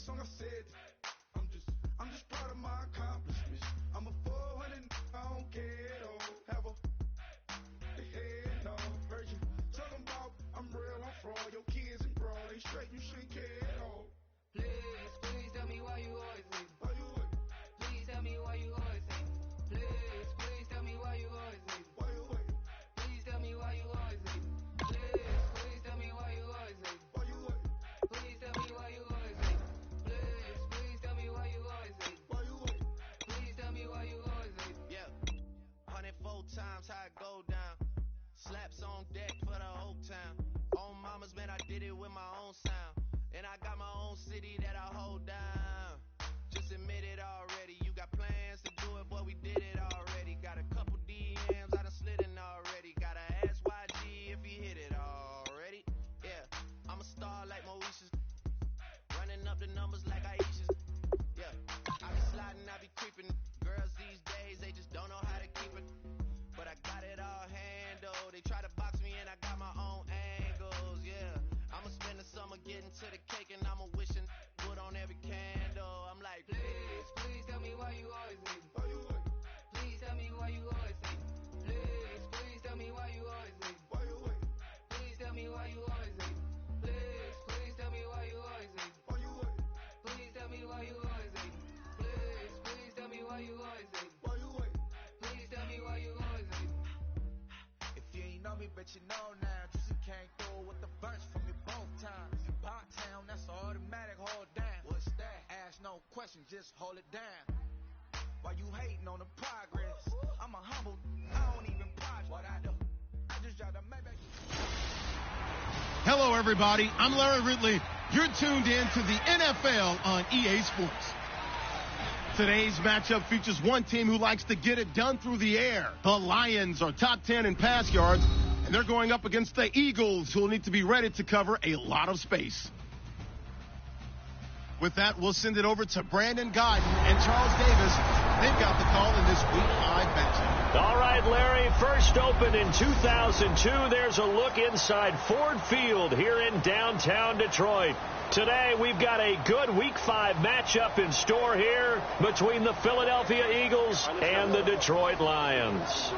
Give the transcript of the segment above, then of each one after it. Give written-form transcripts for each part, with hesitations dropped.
song I said. I'm just proud of my accomplishments. I'm a 400, I don't care at all. Have a head, no. Heard you talking about I'm real, I'm fraud. Your kids and broad, they straight, you shouldn't care at all. Please tell me why you always leave. Why you what? Please tell me why you always leave. Please tell me why you always leave. Why you what? Please tell me why you always leave. Please tell me why you always leave. Why you what? Please tell me why you always leave. Please tell me why you always leave. Why you what? Please tell me why you always leave. Yeah, 104 times how it go down. Slaps on deck for the whole town. On mamas, man, I did it with my own sound. And I got my own city that I hold down. Just admit it already. You got plans to do it, boy, we did it already. Got a couple DMs, I done slid in already. Gotta ask YG if he hit it already. Yeah, I'm a star like Moesha's. Running up the numbers like Aisha's. Yeah, I be sliding, I be creeping. Girls these days, they just don't know how to keep it. But I got it all handled. They try to box me and I got my own angles, yeah. I'ma spend the summer getting to the cake and I'ma wishing wood on every candle. I'm like, Please tell me why you always leave. Why you what? Please tell me why you always leave. Please tell me why you always leave. Why you what? Please tell me why you always leave. Please tell me why you always leave. Why you what? Please tell me why you always leave. Please tell me why you always leave. Why you what? Please tell me why you always leave. If you ain't know me, but you know now. Juicy came through with the verse from me both times. Bot town, that's automatic, hold down. What's that? Ask no question, just hold it down. Why you hating on the progress? I'm a humble, I don't even pause what I do. I just try to make it. Hello, everybody. I'm Larry Ridley. You're tuned in to the NFL on EA Sports. Today's matchup features one team who likes to get it done through the air. The Lions are top 10 in pass yards, and they're going up against the Eagles, who will need to be ready to cover a lot of space. With that, we'll send it over to Brandon Godden and Charles Davis. They've got the call in this Week 5 matchup. All right, Larry, first opened in 2002. There's a look inside Ford Field here in downtown Detroit. Today, we've got a good Week 5 matchup in store here between the Philadelphia Eagles and the Detroit Lions.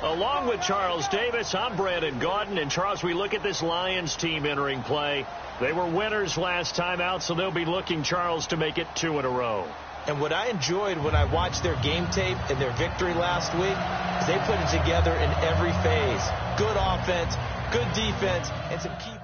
Along with Charles Davis, I'm Brandon Gaudin. And, Charles, we look at this Lions team entering play. They were winners last time out, so they'll be looking, Charles, to make it 2 in a row. And what I enjoyed when I watched their game tape and their victory last week is they put it together in every phase. Good offense, good defense, and some key.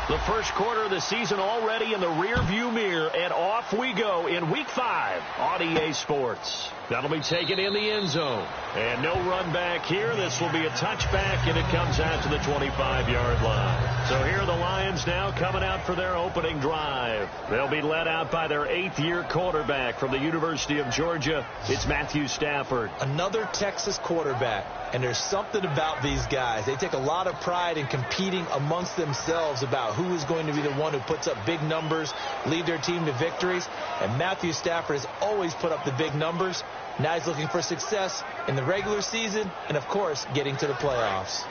The first quarter of the season already in the rearview mirror, and off we go in Week 5 on EA Sports. That'll be taken in the end zone. And no run back here. This will be a touchback, and it comes out to the 25-yard line. So here are the Lions now coming out for their opening drive. They'll be led out by their 8th-year quarterback from the University of Georgia. It's Matthew Stafford. Another Texas quarterback. And there's something about these guys. They take a lot of pride in competing amongst themselves about who is going to be the one who puts up big numbers, lead their team to victories. And Matthew Stafford has always put up the big numbers. Now he's looking for success in the regular season and, of course, getting to the playoffs.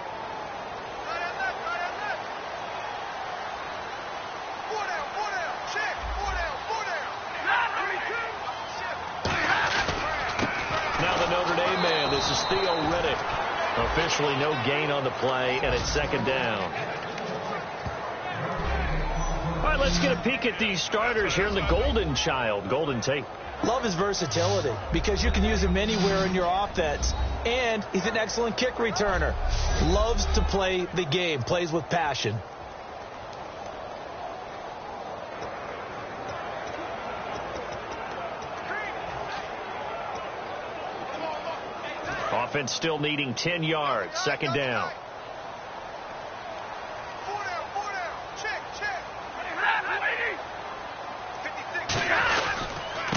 Now the Notre Dame man, this is Theo Riddick. Officially no gain on the play, and it's second down. All right, let's get a peek at these starters here in the Golden Child. Golden Tate. Love his versatility because you can use him anywhere in your offense. And he's an excellent kick returner. Loves to play the game. Plays with passion. Offense still needing 10 yards. Second down.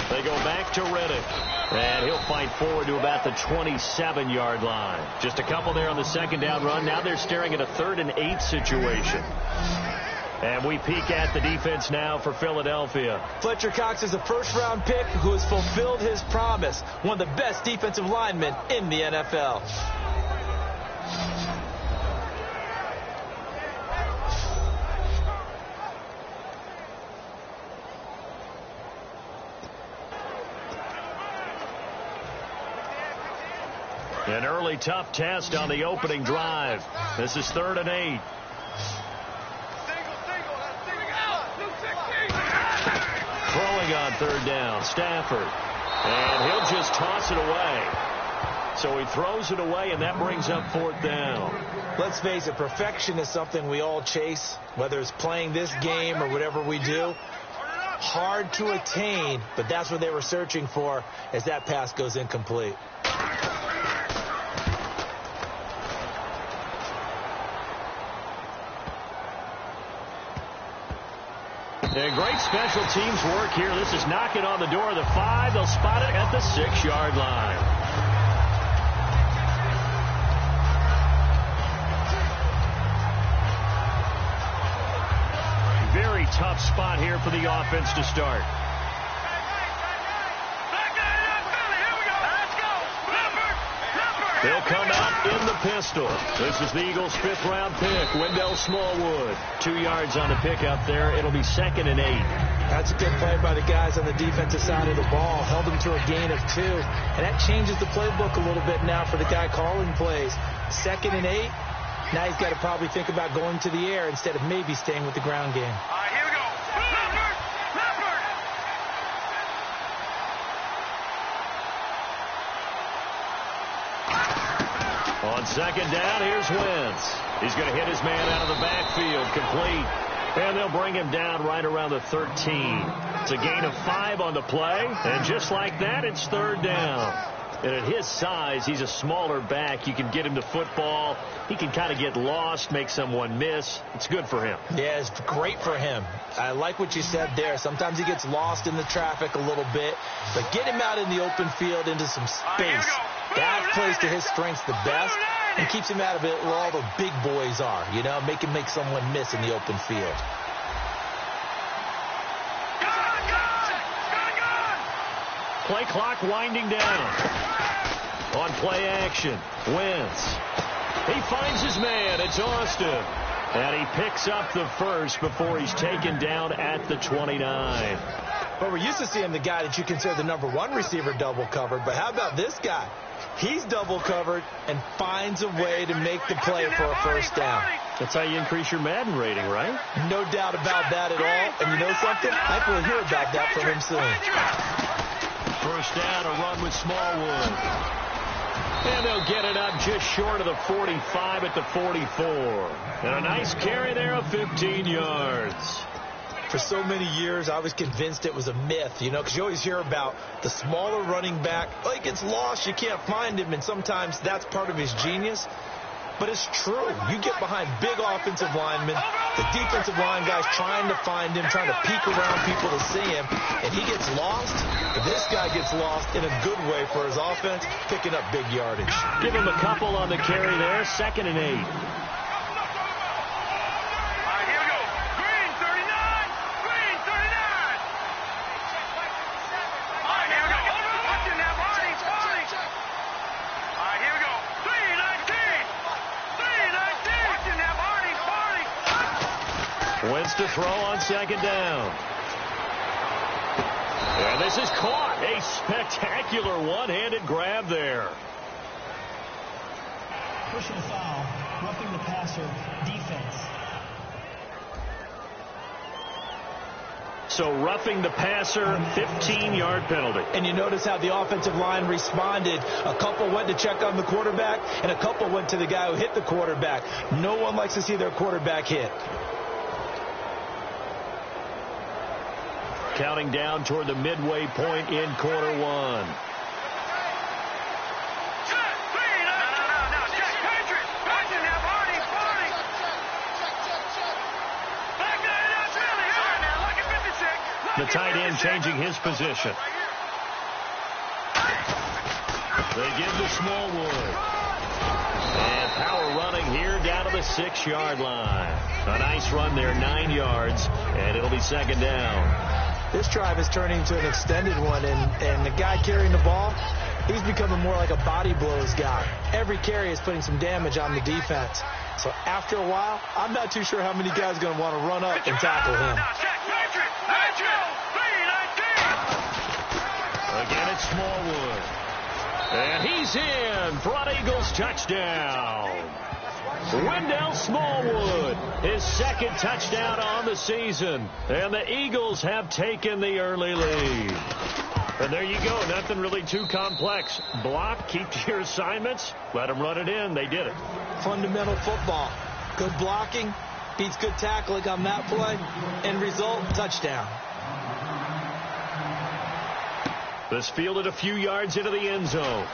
They go back to Reddick. And he'll fight forward to about the 27-yard line. Just a couple there on the second down run. Now they're staring at a 3rd and 8 situation. And we peek at the defense now for Philadelphia. Fletcher Cox is a first-round pick who has fulfilled his promise. One of the best defensive linemen in the NFL. An early tough test on the opening drive. This is 3rd and 8. Throwing on 3rd down, Stafford. And he'll just toss it away. So he throws it away, and that brings up 4th down. Let's face it, perfection is something we all chase, whether it's playing this game or whatever we do. Hard to attain, but that's what they were searching for as that pass goes incomplete. And great special teams work here. This is knocking on the door of the 5. They'll spot it at the 6-yard line. Very tough spot here for the offense to start. They'll come out in the pistol. This is the Eagles' 5th-round pick, Wendell Smallwood. 2 yards on the pickup there. It'll be 2nd and 8. That's a good play by the guys on the defensive side of the ball. Held them to a gain of 2. And that changes the playbook a little bit now for the guy calling plays. 2nd and 8. Now he's got to probably think about going to the air instead of maybe staying with the ground game. All right, here we go. On 2nd down, here's Wentz. He's going to hit his man out of the backfield, complete. And they'll bring him down right around the 13. It's a gain of 5 on the play. And just like that, it's 3rd down. And at his size, he's a smaller back. You can get him to football. He can kind of get lost, make someone miss. It's good for him. Yeah, it's great for him. I like what you said there. Sometimes he gets lost in the traffic a little bit. But get him out in the open field into some space. That plays to his strengths the best and keeps him out of it where all the big boys are. You know, make him make someone miss in the open field. Play clock winding down. On play action, Wentz. He finds his man. It's Austin. And he picks up the first before he's taken down at the 29. But we're used to seeing the guy that you consider the #1 receiver double covered. But how about this guy? He's double covered and finds a way to make the play for a first down. That's how you increase your Madden rating, right? No doubt about that at all. And you know something? I will hear about that from him soon. First down, a run with Smallwood. And they'll get it up just short of the 45 at the 44. And a nice carry there of 15 yards. For so many years, I was convinced it was a myth, you know, because you always hear about the smaller running back. Oh, he gets lost, you can't find him, and sometimes that's part of his genius. But it's true. You get behind big offensive linemen, the defensive line guys trying to find him, trying to peek around people to see him, and he gets lost. This guy gets lost in a good way for his offense, picking up big yardage. Give him a couple on the carry there, 2nd and 8. Wentz to throw on 2nd down. And this is caught. A spectacular one-handed grab there. Personal foul, roughing the passer, defense. So roughing the passer, 15-yard penalty. And you notice how the offensive line responded. A couple went to check on the quarterback, and a couple went to the guy who hit the quarterback. No one likes to see their quarterback hit. Counting down toward the midway point in quarter one. The tight end changing his position. They give to Smallwood. And power running here down to the 6-yard line. A nice run there, 9 yards, and it'll be second down. This drive is turning into an extended one, and the guy carrying the ball, he's becoming more like a body blows guy. Every carry is putting some damage on the defense. So after a while, I'm not too sure how many guys are going to want to run up and tackle him. Again, it's Smallwood. And he's in for an Eagles touchdown. Wendell Smallwood, his second touchdown on the season. And the Eagles have taken the early lead. And there you go. Nothing really too complex. Block, keep to your assignments, let them run it in. They did it. Fundamental football. Good blocking beats good tackling on that play. End result, touchdown. This fielded a few yards into the end zone.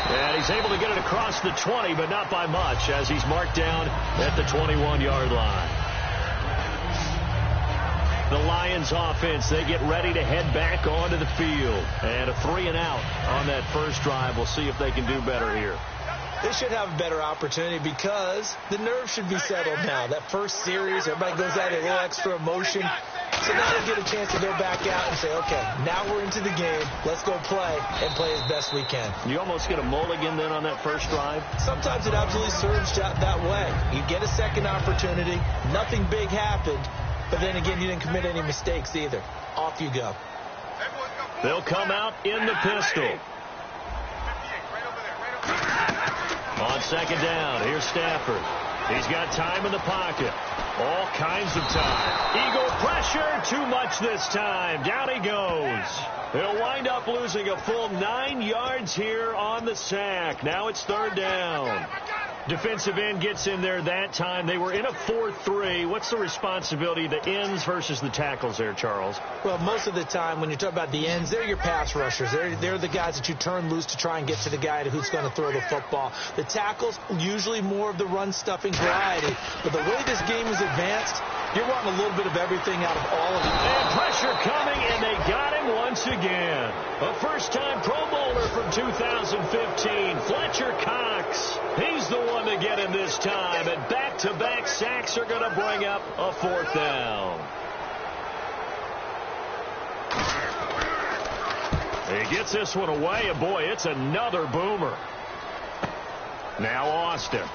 And he's able to get it across the 20, but not by much, as he's marked down at the 21-yard line. The Lions offense, they get ready to head back onto the field. And a 3-and-out on that first drive. We'll see if they can do better here. They should have a better opportunity because the nerves should be settled now. That first series, everybody goes out a little extra emotion. So now they get a chance to go back out and say, okay, now we're into the game. Let's go play and play as best we can. You almost get a mulligan then on that first drive? Sometimes it absolutely serves that way. You get a second opportunity. Nothing big happened. But then again, you didn't commit any mistakes either. Off you go. They'll come out in the pistol. On second down, here's Stafford. He's got time in the pocket. All kinds of time. Eagle pressure, too much this time. Down he goes. He'll wind up losing a full 9 yards here on the sack. Now it's third down. Defensive end gets in there that time. They were in a 4-3. What's the responsibility of the ends versus the tackles there, Charles? Well, most of the time when you talk about the ends, they're your pass rushers. They're the guys that you turn loose to try and get to the guy who's going to throw the football. The tackles, usually more of the run-stuffing variety. But the way this game is advanced, you're wanting a little bit of everything out of all of it. And pressure coming, and they got him once again. A first-time Pro Bowler from 2015, Fletcher Cox. He's the one to get him this time, and back-to-back sacks are going to bring up a fourth down. He gets this one away, and boy, it's another boomer. Now Austin.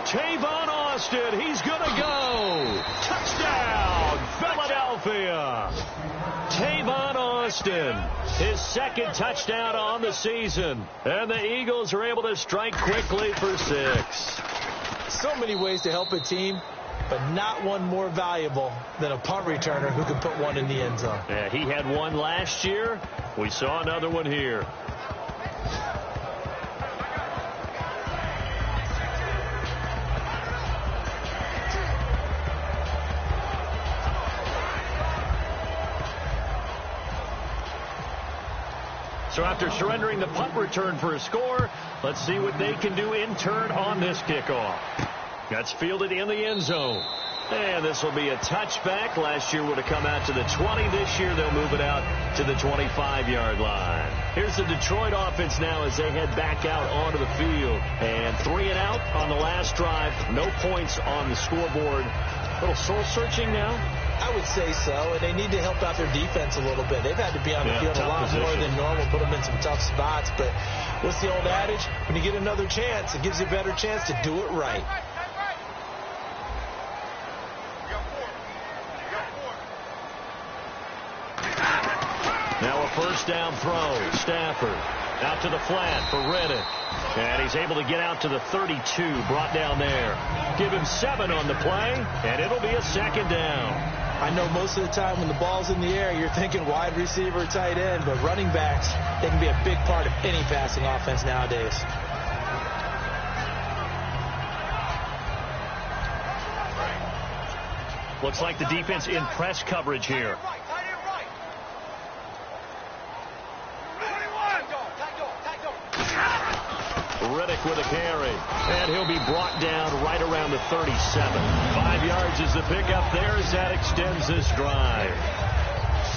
Tavon Austin, he's going to go. Touchdown, Philadelphia. Tavon Austin, his second touchdown on the season. And the Eagles are able to strike quickly for 6. So many ways to help a team, but not one more valuable than a punt returner who can put one in the end zone. Yeah, he had one last year. We saw another one here. So after surrendering the punt return for a score, let's see what they can do in turn on this kickoff. That's fielded in the end zone. And this will be a touchback. Last year would have come out to the 20. This year they'll move it out to the 25-yard line. Here's the Detroit offense now as they head back out onto the field. And 3-and-out on the last drive. No points on the scoreboard. A little soul-searching now. I would say so, and they need to help out their defense a little bit. They've had to be on the field a lot more than normal, put them in some tough spots. But what's the old adage? When you get another chance, it gives you a better chance to do it right. Now a first down throw. Stafford. Out to the flat for Riddick. And he's able to get out to the 32, brought down there. Give him 7 on the play, and it'll be a second down. I know most of the time when the ball's in the air, you're thinking wide receiver, tight end, but running backs, they can be a big part of any passing offense nowadays. Looks like the defense in press coverage here. Riddick with a carry, and he'll be brought down right around the 37. 5 yards is the pickup there as that extends this drive.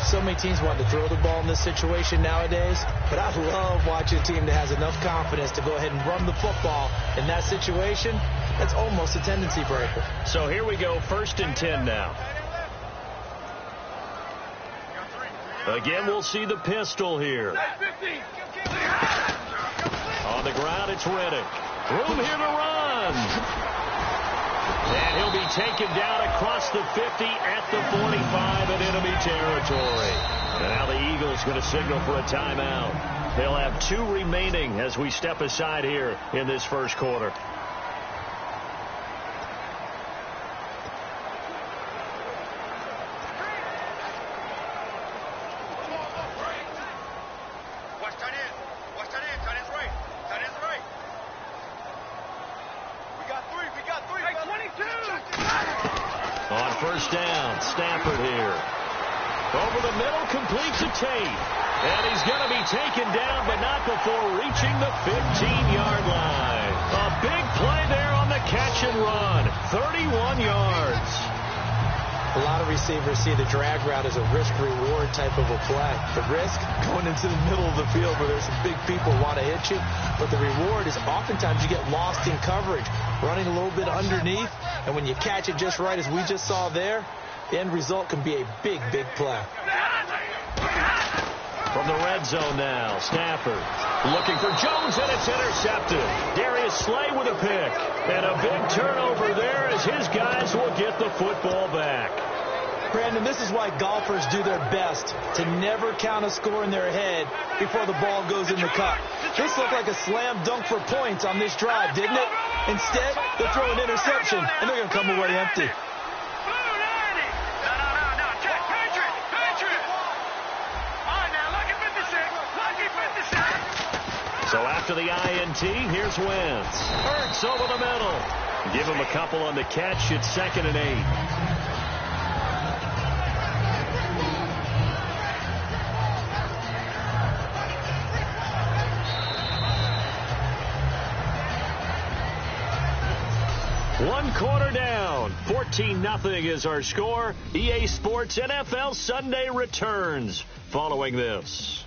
So many teams want to throw the ball in this situation nowadays, but I love watching a team that has enough confidence to go ahead and run the football in that situation. That's almost a tendency breaker. So here we go, 1st and 10 now. Again, we'll see the pistol here. On the ground, it's Riddick. Room here to run. And he'll be taken down across the 50 at the 45 in enemy territory. And now the Eagles going to signal for a timeout. They'll have 2 remaining as we step aside here in this first quarter. On first down, Stafford here. Over the middle, completes a Tate. And he's going to be taken down, but not before reaching the 15-yard line. A big play there on the catch and run. 31 yards. A lot of receivers see the drag route as a risk-reward type of a play. The risk, going into the middle of the field where there's some big people who want to hit you. But the reward is oftentimes you get lost in coverage, running a little bit underneath. And when you catch it just right, as we just saw there, the end result can be a big, big play. From the red zone now, Stafford looking for Jones, and it's intercepted. Darius Slay with a pick. And a big turnover there as his guys will get the football back. Brandon, this is why golfers do their best to never count a score in their head before the ball goes in the cup. This looked like a slam dunk for points on this drive, didn't it? Instead, they'll throw an interception, and they're going to come away empty. So after the INT, here's Wentz. Hurts over the middle. Give him a couple on the catch. It's 2nd and 8. One quarter down. 14-0 is our score. EA Sports NFL Sunday returns following this.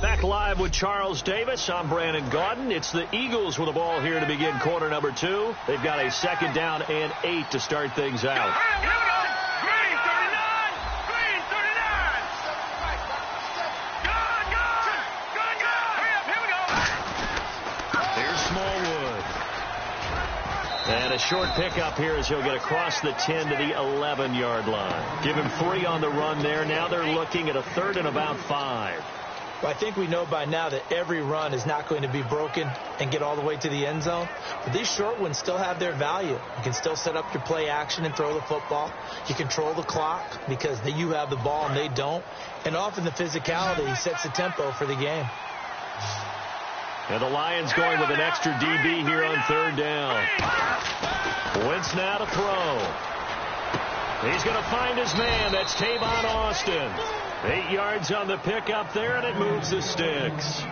Back live with Charles Davis. I'm Brandon Gaudin. It's the Eagles with the ball here to begin quarter number 2. They've got a 2nd down and 8 to start things out. Green 39! Green 39! Go! Here's Smallwood. And a short pickup here as he'll get across the 10 to the 11-yard line. Give him 3 on the run there. Now they're looking at a 3rd and about 5. Well, I think we know by now that every run is not going to be broken and get all the way to the end zone. But these short ones still have their value. You can still set up your play action and throw the football. You control the clock because you have the ball and they don't. And often the physicality sets the tempo for the game. And the Lions going with an extra DB here on 3rd down. Wentz now to throw. He's going to find his man. That's Tavon Austin. 8 yards on the pickup there, and it moves the sticks.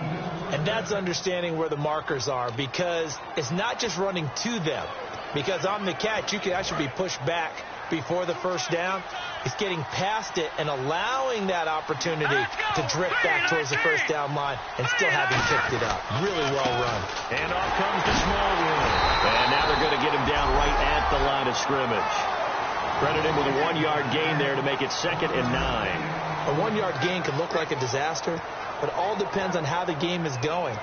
And that's understanding where the markers are, because it's not just running to them. Because on the catch, you can actually be pushed back before the first down. It's getting past it and allowing that opportunity to drift back towards the first down line and still having picked it up. Really well run. And off comes the Smallwood. And now they're going to get him down right at the line of scrimmage. Credit him with a 1-yard gain there to make it 2nd and 9. A 1-yard gain can look like a disaster, but it all depends on how the game is going.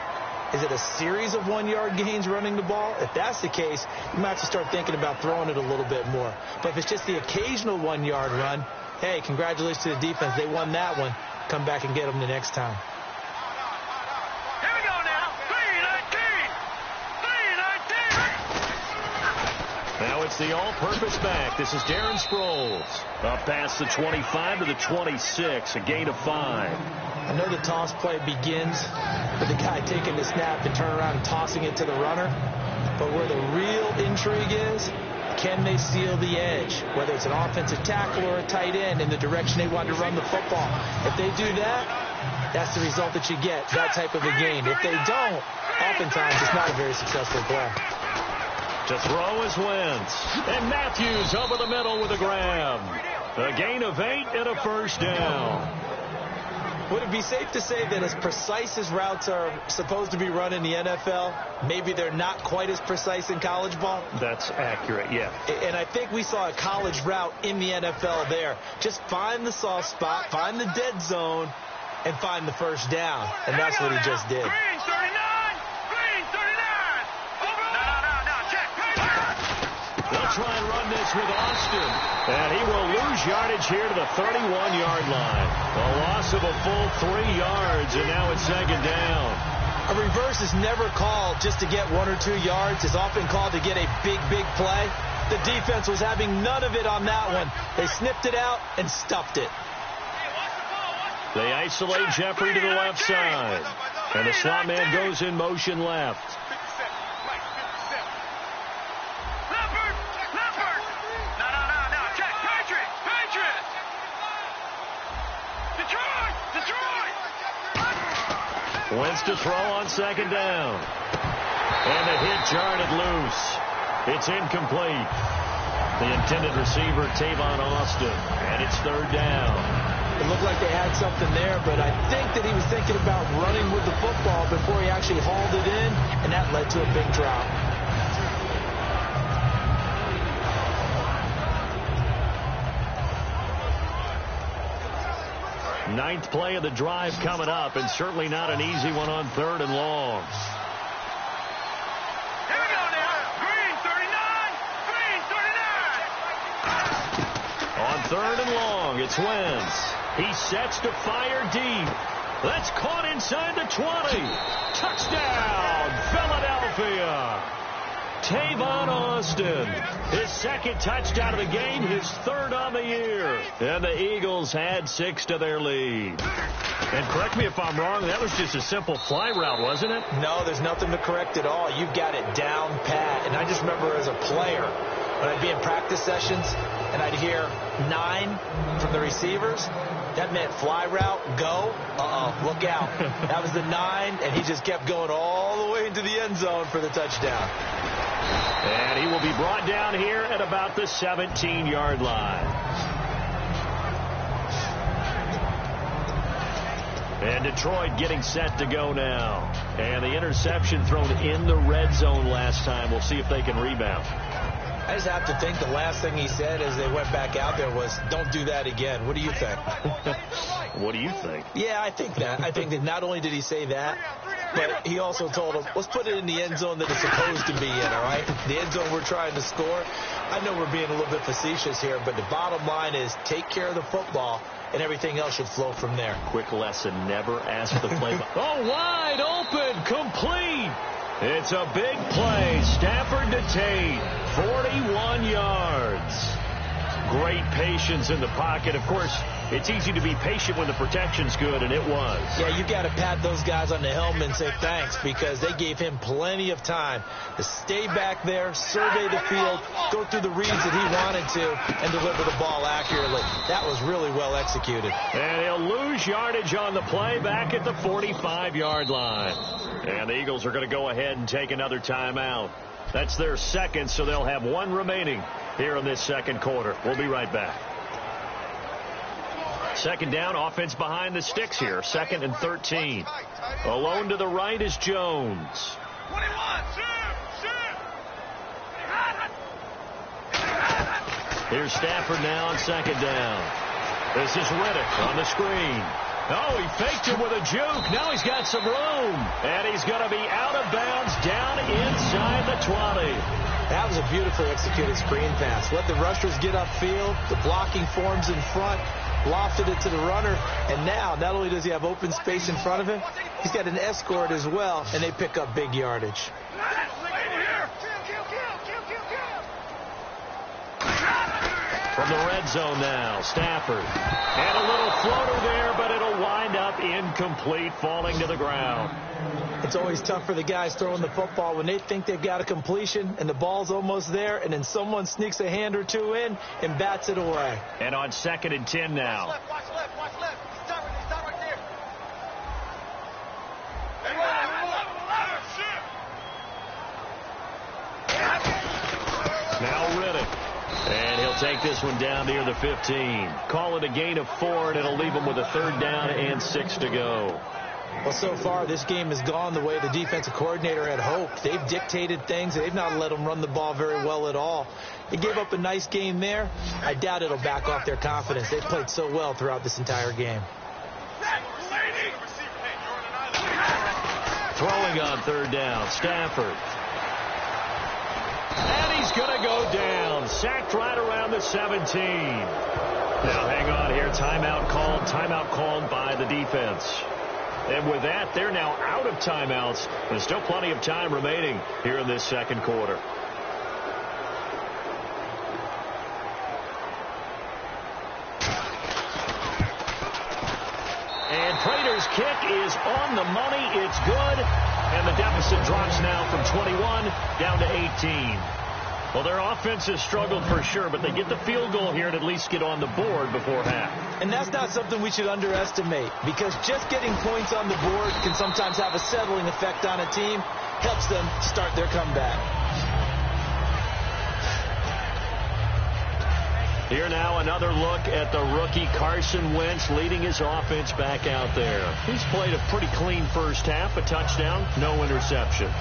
Is it a series of 1-yard gains running the ball? If that's the case, you might have to start thinking about throwing it a little bit more. But if it's just the occasional 1-yard run, hey, congratulations to the defense. They won that one. Come back and get them the next time. the all-purpose back. This is Darren Sproles. Up past the 25 to the 26, a gain of 5. I know the toss play begins with the guy taking the snap and turn around and tossing it to the runner. But where the real intrigue is, can they steal the edge, whether it's an offensive tackle or a tight end in the direction they want to run the football? If they do that, that's the result that you get, that type of a game. If they don't, oftentimes it's not a very successful play. To throw is Wentz. And Matthews over the middle with a grab. A gain of 8 and a first down. Would it be safe to say that as precise as routes are supposed to be run in the NFL, maybe they're not quite as precise in college ball? That's accurate, yeah. And I think we saw a college route in the NFL there. Just find the soft spot, find the dead zone, and find the first down. And that's what he just did. Green 39! Green 39! They'll try and run this with Austin. And he will lose yardage here to the 31-yard line. A loss of a full 3 yards, and now it's second down. A reverse is never called just to get 1 or 2 yards. It's often called to get a big, big play. The defense was having none of it on that one. They snipped it out and stuffed it. They isolate Jeffrey to the left side. And the slot man goes in motion left. Wentz to throw on second down. And the hit jarred loose. It's incomplete. The intended receiver, Tavon Austin. And it's third down. It looked like they had something there, but I think that he was thinking about running with the football before he actually hauled it in, and that led to a big drop. Ninth play of the drive coming up, and certainly not an easy one on third and long. Here we go now. Green 39! Green 39! On third and long, it's Wentz. He sets to fire deep. That's caught inside the 20. Touchdown, Philadelphia. Tavon Austin, his second touchdown of the game, his third on the year. And the Eagles had 6 to their lead. And correct me if I'm wrong, that was just a simple fly route, wasn't it? No, there's nothing to correct at all. You've got it down pat. And I just remember as a player, when I'd be in practice sessions and I'd hear 9 from the receivers, that meant fly route, go, look out. That was the 9, and he just kept going all the way into the end zone for the touchdown. And he will be brought down here at about the 17-yard line. And Detroit getting set to go now. And the interception thrown in the red zone last time. We'll see if they can rebound. I just have to think the last thing he said as they went back out there was, don't do that again. What do you think? What do you think? Yeah, I think that. I think that not only did he say that, but he also told him, let's put it in the end zone that it's supposed to be in, all right? The end zone we're trying to score. I know we're being a little bit facetious here, but the bottom line is take care of the football, and everything else should flow from there. Quick lesson, never ask the play. Oh, wide open, complete. It's a big play. Stafford to Tate, 41 yards. Great patience in the pocket. Of course, it's easy to be patient when the protection's good, and it was. Yeah, you got to pat those guys on the helmet and say thanks, because they gave him plenty of time to stay back there, survey the field, go through the reads that he wanted to, and deliver the ball accurately. That was really well executed. And he'll lose yardage on the play back at the 45-yard line. And the Eagles are going to go ahead and take another timeout. That's their second, so they'll have 1 remaining here in this second quarter. We'll be right back. Second down, offense behind the sticks here. 2nd and 13. Alone to the right is Jones. 21, Here's Stafford now on second down. This is Riddick on the screen. Oh, he faked it with a juke. Now he's got some room. And he's going to be out of bounds down inside the 20. That was a beautifully executed screen pass. Let the rushers get upfield. The blocking forms in front. Lofted it to the runner. And now, not only does he have open space in front of him, he's got an escort as well. And they pick up big yardage. From the red zone now, Stafford. And a little floater there, but it'll wind up incomplete, falling to the ground. It's always tough for the guys throwing the football when they think they've got a completion and the ball's almost there, and then someone sneaks a hand or two in and bats it away. And on 2nd and 10 now. Watch left. Stop right there. Now Riddick. And he'll take this one down near the 15. Call it a gain of 4, and it'll leave him with a 3rd down and 6 to go. Well, so far, this game has gone the way the defensive coordinator had hoped. They've dictated things. They've not let them run the ball very well at all. They gave up a nice game there. I doubt it'll back off their confidence. They've played so well throughout this entire game. Throwing on 3rd down, Stafford. And he's going to go down. Sacked right around the 17. Now, hang on here. Timeout called by the defense. And with that, they're now out of timeouts. There's still plenty of time remaining here in this 2nd quarter. And Prater's kick is on the money. It's good. And the deficit drops now from 21 down to 18. Well, their offense has struggled for sure, but they get the field goal here and at least get on the board before half. And that's not something we should underestimate, because just getting points on the board can sometimes have a settling effect on a team, helps them start their comeback. Here now another look at the rookie Carson Wentz leading his offense back out there. He's played a pretty clean first half, a touchdown, no interceptions.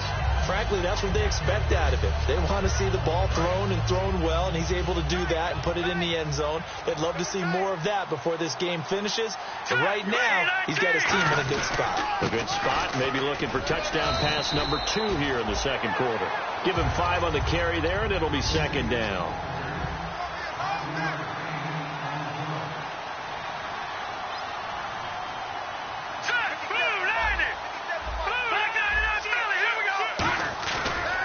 Frankly, that's what they expect out of him. They want to see the ball thrown and thrown well, and he's able to do that and put it in the end zone. They'd love to see more of that before this game finishes. But right now, he's got his team in a good spot. A good spot, maybe looking for touchdown pass number 2 here in the 2nd quarter. Give him 5 on the carry there, and it'll be 2nd down.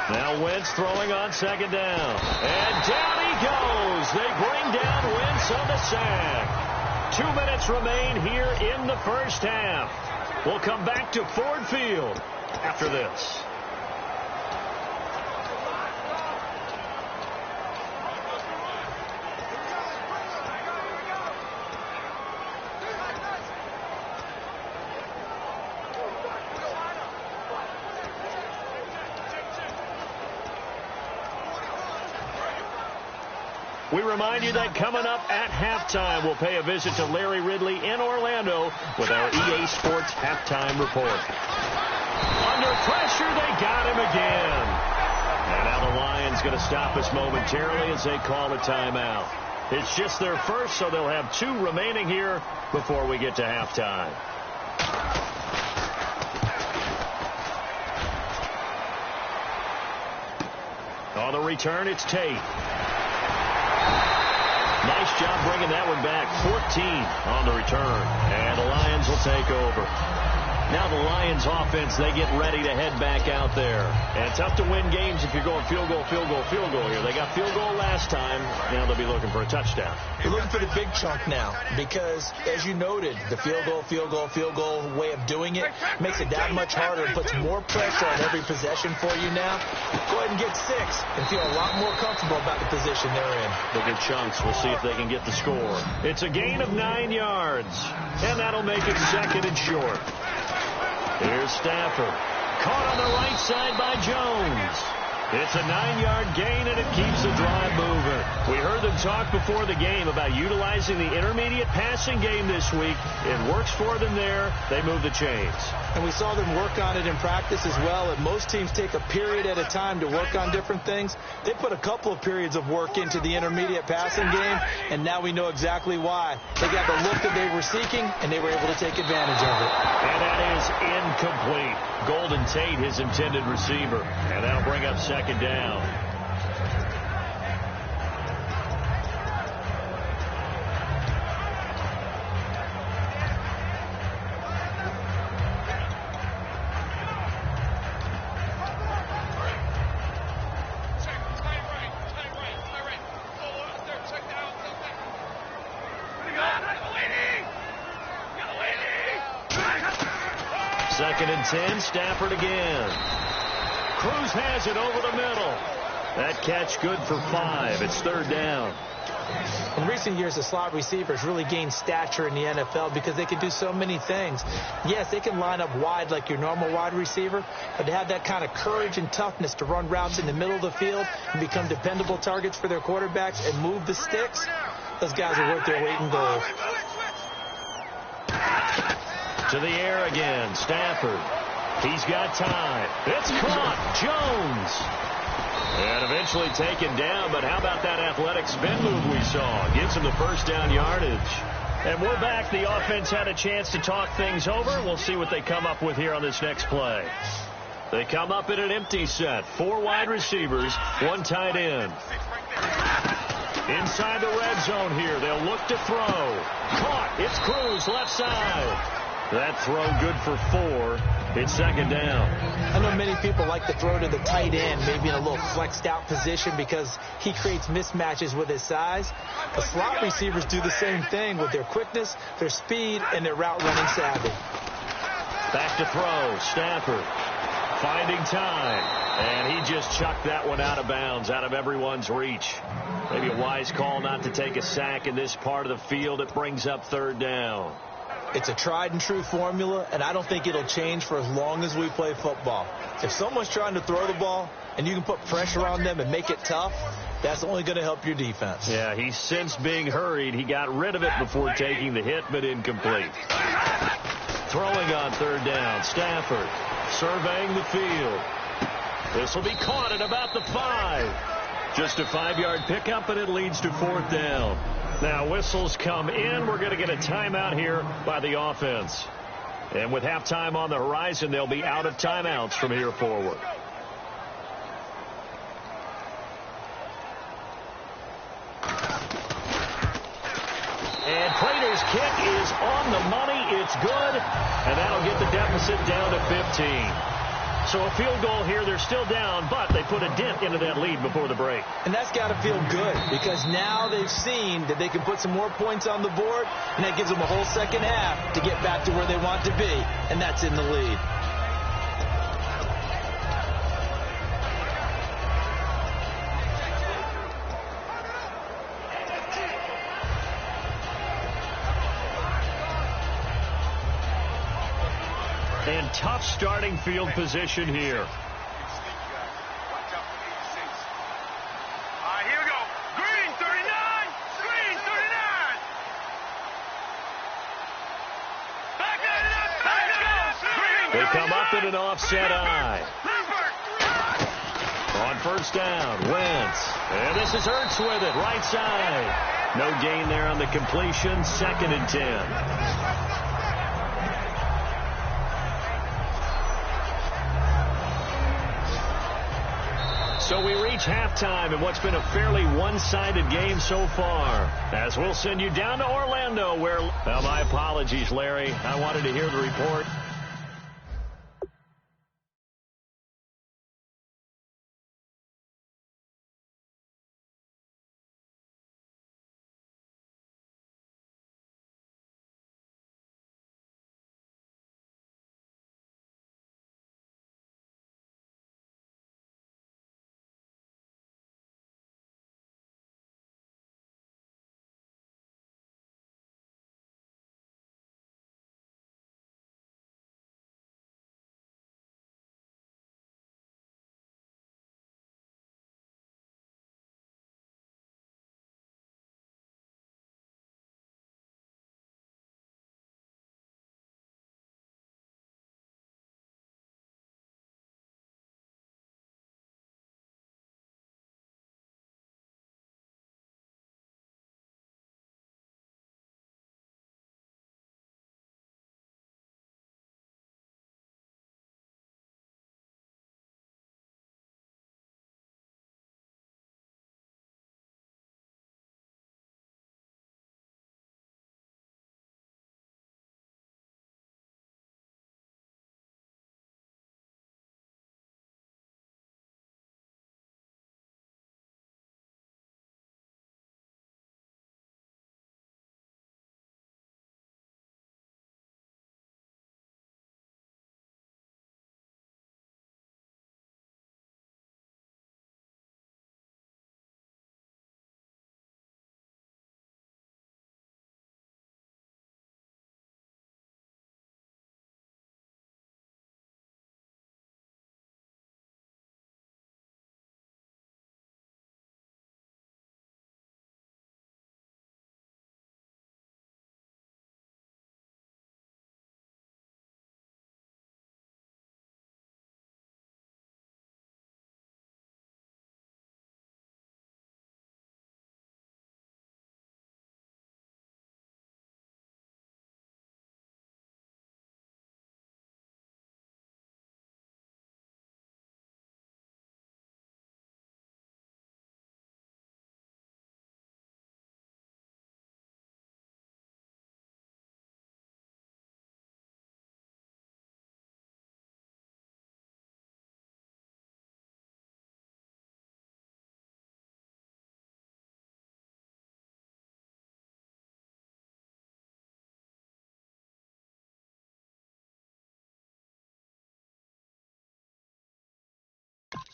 Now Wentz throwing on 2nd down. And down he goes. They bring down Wentz on the sack. 2 minutes remain here in the first half. We'll come back to Ford Field after this. We remind you that coming up at halftime, we'll pay a visit to Larry Ridley in Orlando with our EA Sports Halftime Report. Under pressure, they got him again. And now the Lions going to stop us momentarily as they call a timeout. It's just their first, so they'll have 2 remaining here before we get to halftime. On the return, it's Tate. Nice job bringing that one back. 14 on the return. And the Lions will take over. Now the Lions offense, they get ready to head back out there. And tough to win games if you're going field goal here. They got field goal last time. Now they'll be looking for a touchdown. They're looking for the big chunk now because, as you noted, the field goal way of doing it makes it that much harder and puts more pressure on every possession for you now. Go ahead and get 6 and feel a lot more comfortable about the position they're in. Bigger chunks. We'll see if they can get the score. It's a gain of 9 yards, and that'll make it 2nd and short. Here's Stafford. Caught on the right side by Jones. It's a 9-yard gain, and it keeps the drive moving. We heard them talk before the game about utilizing the intermediate passing game this week. It works for them there. They move the chains. And we saw them work on it in practice as well. And most teams take a period at a time to work on different things. They put a couple of periods of work into the intermediate passing game, and now we know exactly why. They got the look that they were seeking, and they were able to take advantage of it. And that is incomplete. Golden Tate, his intended receiver. And that'll bring up 2nd down. 2nd and 10, Stafford again. Cruz has it over the middle. That catch good for 5. It's 3rd down. In recent years, the slot receivers really gained stature in the NFL because they can do so many things. Yes, they can line up wide like your normal wide receiver, but to have that kind of courage and toughness to run routes in the middle of the field and become dependable targets for their quarterbacks and move the sticks, those guys are worth their weight in gold. To the air again, Stafford. He's got time. It's caught. Jones. And eventually taken down, but how about that athletic spin move we saw? Gives him the 1st down yardage. And we're back. The offense had a chance to talk things over. We'll see what they come up with here on this next play. They come up in an empty set. 4 wide receivers, 1 tight end. Inside the red zone here. They'll look to throw. Caught. It's Cruz, left side. That throw good for 4. It's 2nd down. I know many people like to throw to the tight end, maybe in a little flexed out position because he creates mismatches with his size. The slot receivers do the same thing with their quickness, their speed, and their route running savvy. Back to throw. Stafford finding time. And he just chucked that one out of bounds, out of everyone's reach. Maybe a wise call not to take a sack in this part of the field. It brings up 3rd down. It's a tried-and-true formula, and I don't think it'll change for as long as we play football. If someone's trying to throw the ball and you can put pressure on them and make it tough, that's only going to help your defense. Yeah, he's since being hurried. He got rid of it before taking the hit, but incomplete. Throwing on 3rd down, Stafford surveying the field. This will be caught at about the 5. Just a 5-yard pickup, and it leads to 4th down. Now whistles come in. We're going to get a timeout here by the offense. And with halftime on the horizon, they'll be out of timeouts from here forward. And Prater's kick is on the money. It's good. And that'll get the deficit down to 15. So a field goal here. They're still down, but they put a dent into that lead before the break. And that's got to feel good because now they've seen that they can put some more points on the board, and that gives them a whole 2nd half to get back to where they want to be, and that's in the lead. And tough starting field position here. All right, here we go. Green, 39. Green, 39. Back it up. Back it up. They come up in an offset eye. On 1st down, Wentz. And this is Ertz with it, right side. No gain there on the completion, 2nd and 10. So we reach halftime in what's been a fairly one-sided game so far. As we'll send you down to Orlando where... Well, my apologies, Larry. I wanted to hear the report.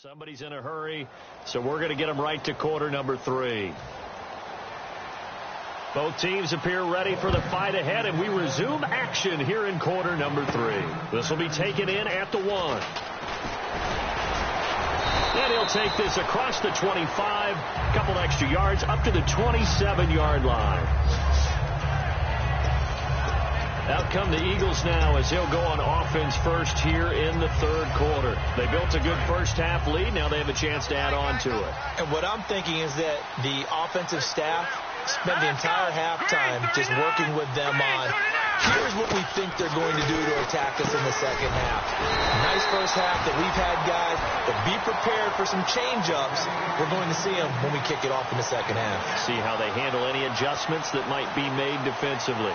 Somebody's in a hurry, so we're going to get them right to quarter number 3. Both teams appear ready for the fight ahead, and we resume action here in quarter number 3. This will be taken in at the 1. And he'll take this across the 25, a couple extra yards, up to the 27-yard line. Out come the Eagles now as he'll go on offense first here in the third quarter. They built a good first half lead. Now they have a chance to add on to it. And what I'm thinking is that the offensive staff spent the entire halftime just working with them on, here's what we think they're going to do to attack us in the second half. Nice first half that we've had, guys, but be prepared for some change-ups. We're going to see them when we kick it off in the second half. See how they handle any adjustments that might be made defensively.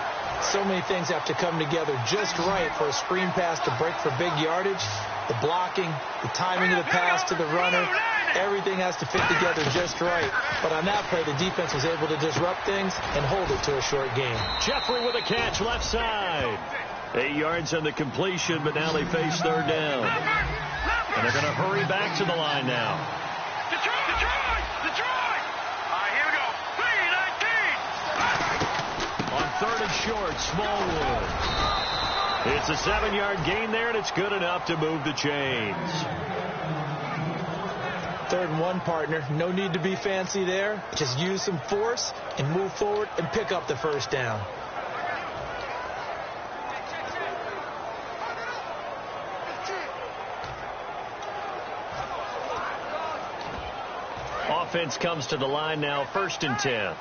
So many things have to come together just right for a screen pass to break for big yardage. The blocking, the timing of the pass to the runner, everything has to fit together just right. But on that play, the defense was able to disrupt things and hold it to a short game. Jeffrey with a catch left side. 8 yards on the completion, but now they face third down. And they're going to hurry back to the line now. Detroit! Here we go. 3-19. On third and short, Smallwood. It's a 7-yard gain there, and it's good enough to move the chains. 3rd and 1, partner. No need to be fancy there. Just use some force and move forward and pick up the first down. Offense comes to the line now, 1st and 10.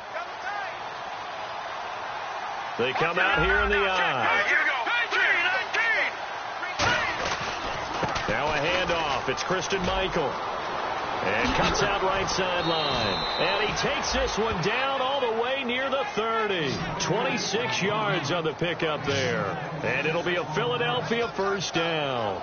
They come out here in the eye. Now a handoff. It's Christian Michael. And cuts out right sideline. And he takes this one down all the way near the 30. 26 yards on the pickup there. And it'll be a Philadelphia first down.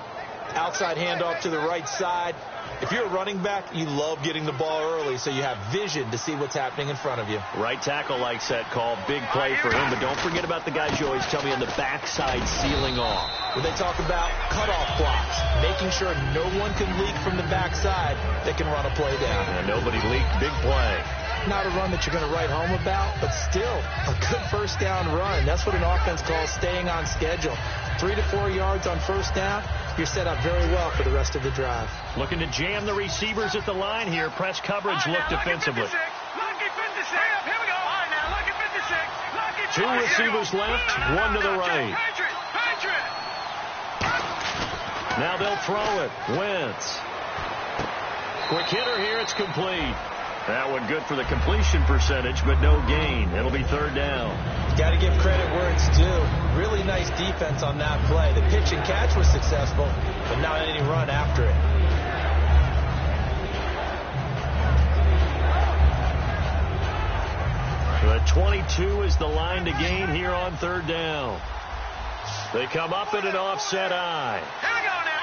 Outside handoff to the right side. If you're a running back, you love getting the ball early so you have vision to see what's happening in front of you. Right tackle likes that call. Big play for him, but don't forget about the guys you always tell me on the backside sealing off. When they talk about cutoff blocks, making sure no one can leak from the backside that can run a play down. And nobody leaked. Big play. Not a run that you're going to write home about, but still a good first down run. That's what an offense calls staying on schedule. 3 to 4 yards on first down, you're set up very well for the rest of the drive. Looking to jam the receivers at the line here. Press coverage, look defensively. Two receivers left, one to the right. Now they'll throw it. Wentz. Quick hitter here, it's complete. That one good for the completion percentage, but no gain. It'll be third down. Got to give credit where it's due. Really nice defense on that play. The pitch and catch was successful, but not any run after it. The 22 is the line to gain here on third down. They come up in an offset eye. Here we go now.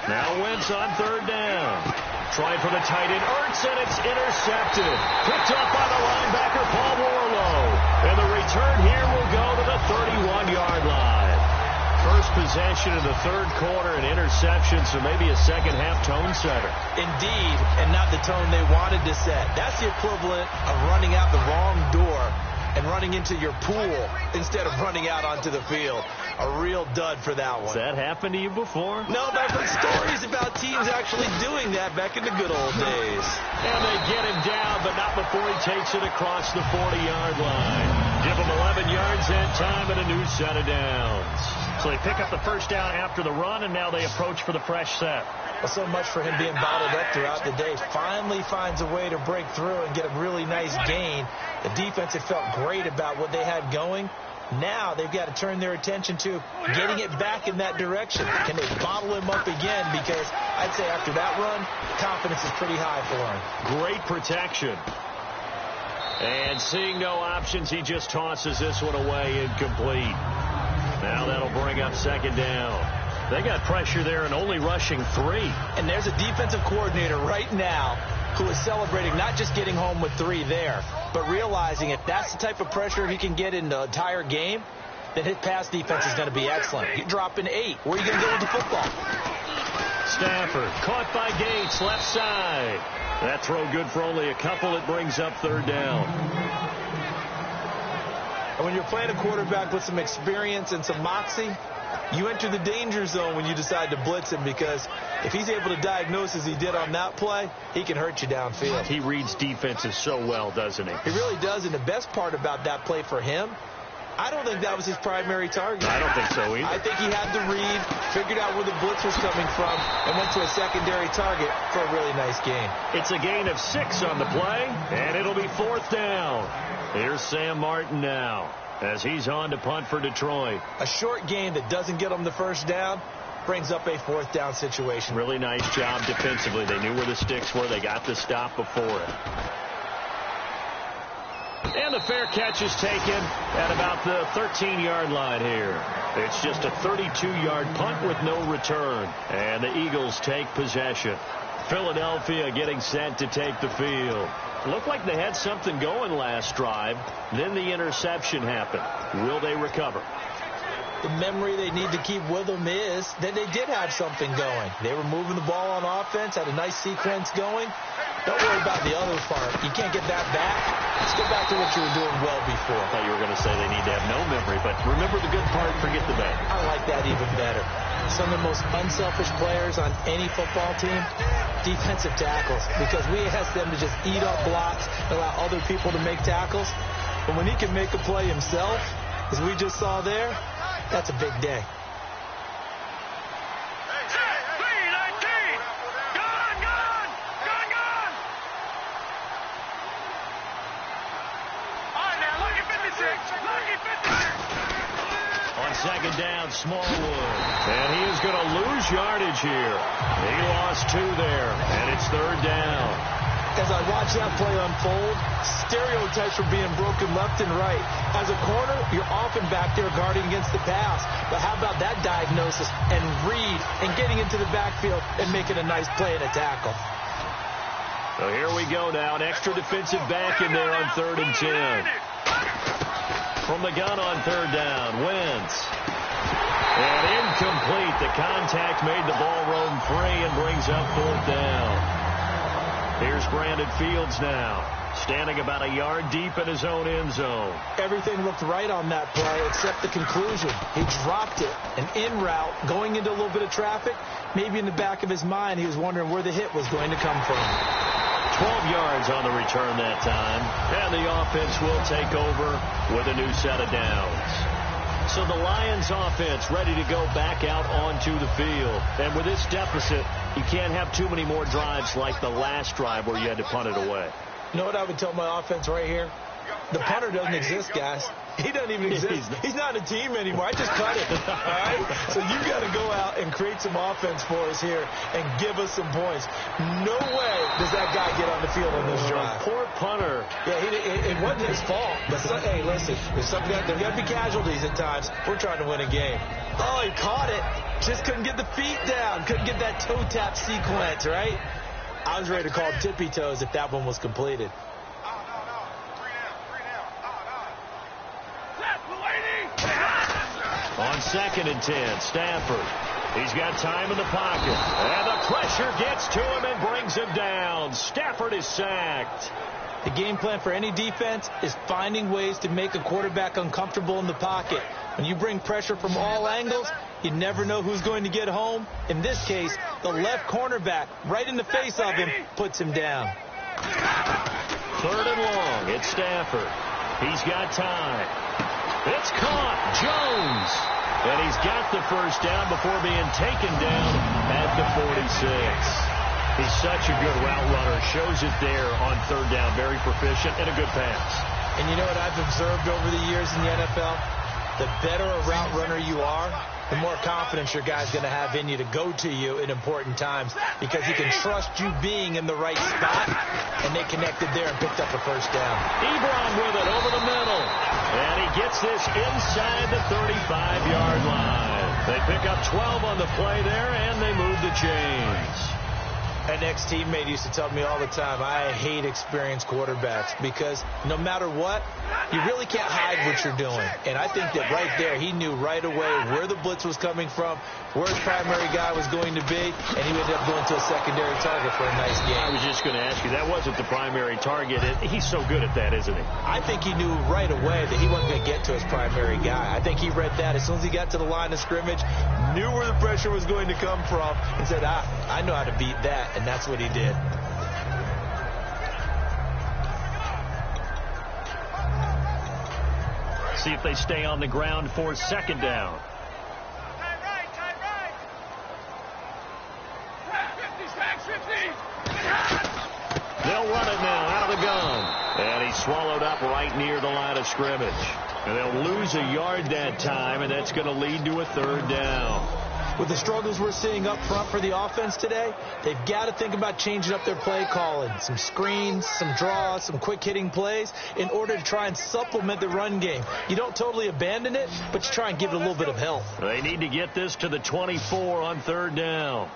3-19. Now Wentz on third down. Trying for the tight end, Ertz, and it's intercepted. Picked up by the linebacker, Paul Warlow. And the return here will go to the 31-yard line. First possession of the third quarter, an interception, so maybe a second-half tone setter. Indeed, and not the tone they wanted to set. That's the equivalent of running out the wrong door and running into your pool instead of running out onto the field. A real dud for that one. Has that happened to you before? No, but I've heard stories about teams actually doing that back in the good old days. And they get him down, but not before he takes it across the 40-yard line. Give him 11 yards that time and a new set of downs. So they pick up the first down after the run, and now they approach for the fresh set. Well, so much for him being bottled up throughout the day. Finally finds a way to break through and get a really nice gain. The defense had felt great about what they had going. Now they've got to turn their attention to getting it back in that direction. Can they bottle him up again? Because I'd say after that run, confidence is pretty high for him. Great protection. And seeing no options, he just tosses this one away incomplete. Now that'll bring up second down. They got pressure there and only rushing 3. And there's a defensive coordinator right now who is celebrating not just getting home with 3 there, but realizing if that's the type of pressure he can get in the entire game, then his pass defense is going to be excellent. You're dropping 8. Where are you going to go with the football? Stafford caught by Gates, left side. That throw good for only a couple. It brings up third down. And when you're playing a quarterback with some experience and some moxie, you enter the danger zone when you decide to blitz him, because if he's able to diagnose as he did on that play, he can hurt you downfield. He reads defenses so well, doesn't he? He really does, and the best part about that play for him, I don't think that was his primary target. I don't think so either. I think he had the read, figured out where the blitz was coming from, and went to a secondary target for a really nice gain. It's a gain of 6 on the play, and it'll be 4th down. Here's Sam Martin now, as he's on to punt for Detroit. A short gain that doesn't get him the first down brings up a 4th down situation. Really nice job defensively. They knew where the sticks were. They got the stop before it. And the fair catch is taken at about the 13-yard line here. It's just a 32-yard punt with no return. And the Eagles take possession. Philadelphia getting set to take the field. Looked like they had something going last drive. Then the interception happened. Will they recover? The memory they need to keep with them is that they did have something going. They were moving the ball on offense, had a nice sequence going. Don't worry about the other part. You can't get that back. Let's go back to what you were doing well before. I thought you were going to say they need to have no memory, but remember the good part, forget the bad. I like that even better. Some of the most unselfish players on any football team, defensive tackles, because we ask them to just eat up blocks and allow other people to make tackles. But when he can make a play himself, as we just saw there, that's a big day. On second down, Smallwood. And he is going to lose yardage here. He lost 2 there, and it's third down. As I watch that play unfold, stereotypes are being broken left and right. As a corner, you're often back there guarding against the pass. But how about that diagnosis and read and getting into the backfield and making a nice play and a tackle? So here we go now. An extra defensive back in there on 3rd and 10. From the gun on 3rd down, Wentz. And incomplete. The contact made the ball roam free and brings up 4th down. Here's Brandon Fields now, standing about a yard deep in his own end zone. Everything looked right on that play except the conclusion. He dropped it, an in route, going into a little bit of traffic. Maybe in the back of his mind, he was wondering where the hit was going to come from. 12 yards on the return that time, and the offense will take over with a new set of downs. So the Lions offense ready to go back out onto the field. And with this deficit, you can't have too many more drives like the last drive where you had to punt it away. You know what I would tell my offense right here? The punter doesn't exist, guys. He doesn't even exist. He's not a team anymore. I just cut it. All right? So you got to go out and create some offense for us here and give us some points. No way does that guy get on the field on this drive. Poor punter. Yeah, it wasn't his fault. But hey, listen, there's got to be casualties at times. We're trying to win a game. Oh, he caught it. Just couldn't get the feet down. Couldn't get that toe tap sequence, right? I was ready to call tippy toes if that one was completed. On 2nd and 10, Stafford. He's got time in the pocket. And the pressure gets to him and brings him down. Stafford is sacked. The game plan for any defense is finding ways to make a quarterback uncomfortable in the pocket. When you bring pressure from all angles, you never know who's going to get home. In this case, the left cornerback, right in the face of him, puts him down. 3rd and long. It's Stafford. He's got time. It's caught. Jones. And he's got the first down before being taken down at the 46. He's such a good route runner. Shows it there on 3rd down. Very proficient and a good pass. And you know what I've observed over the years in the NFL? The better a route runner you are, the more confidence your guy's going to have in you to go to you in important times, because he can trust you being in the right spot, and they connected there and picked up a first down. Ebron with it over the middle, and he gets this inside the 35-yard line. They pick up 12 on the play there, and they move the chains. An ex-teammate used to tell me all the time, I hate experienced quarterbacks because no matter what, you really can't hide what you're doing. And I think that right there, he knew right away where the blitz was coming from, where his primary guy was going to be, and he ended up going to a secondary target for a nice game. I was just going to ask you, that wasn't the primary target. He's so good at that, isn't he? I think he knew right away that he wasn't going to get to his primary guy. I think he read that as soon as he got to the line of scrimmage, knew where the pressure was going to come from, and said, I know how to beat that. And that's what he did. See if they stay on the ground for second down. They'll run it now out of the gun. And he's swallowed up right near the line of scrimmage. And they'll lose a yard that time, and that's going to lead to a third down. With the struggles we're seeing up front for the offense today, they've got to think about changing up their play calling. Some screens, some draws, some quick-hitting plays in order to try and supplement the run game. You don't totally abandon it, but you try and give it a little bit of help. They need to get this to the 24 on third down.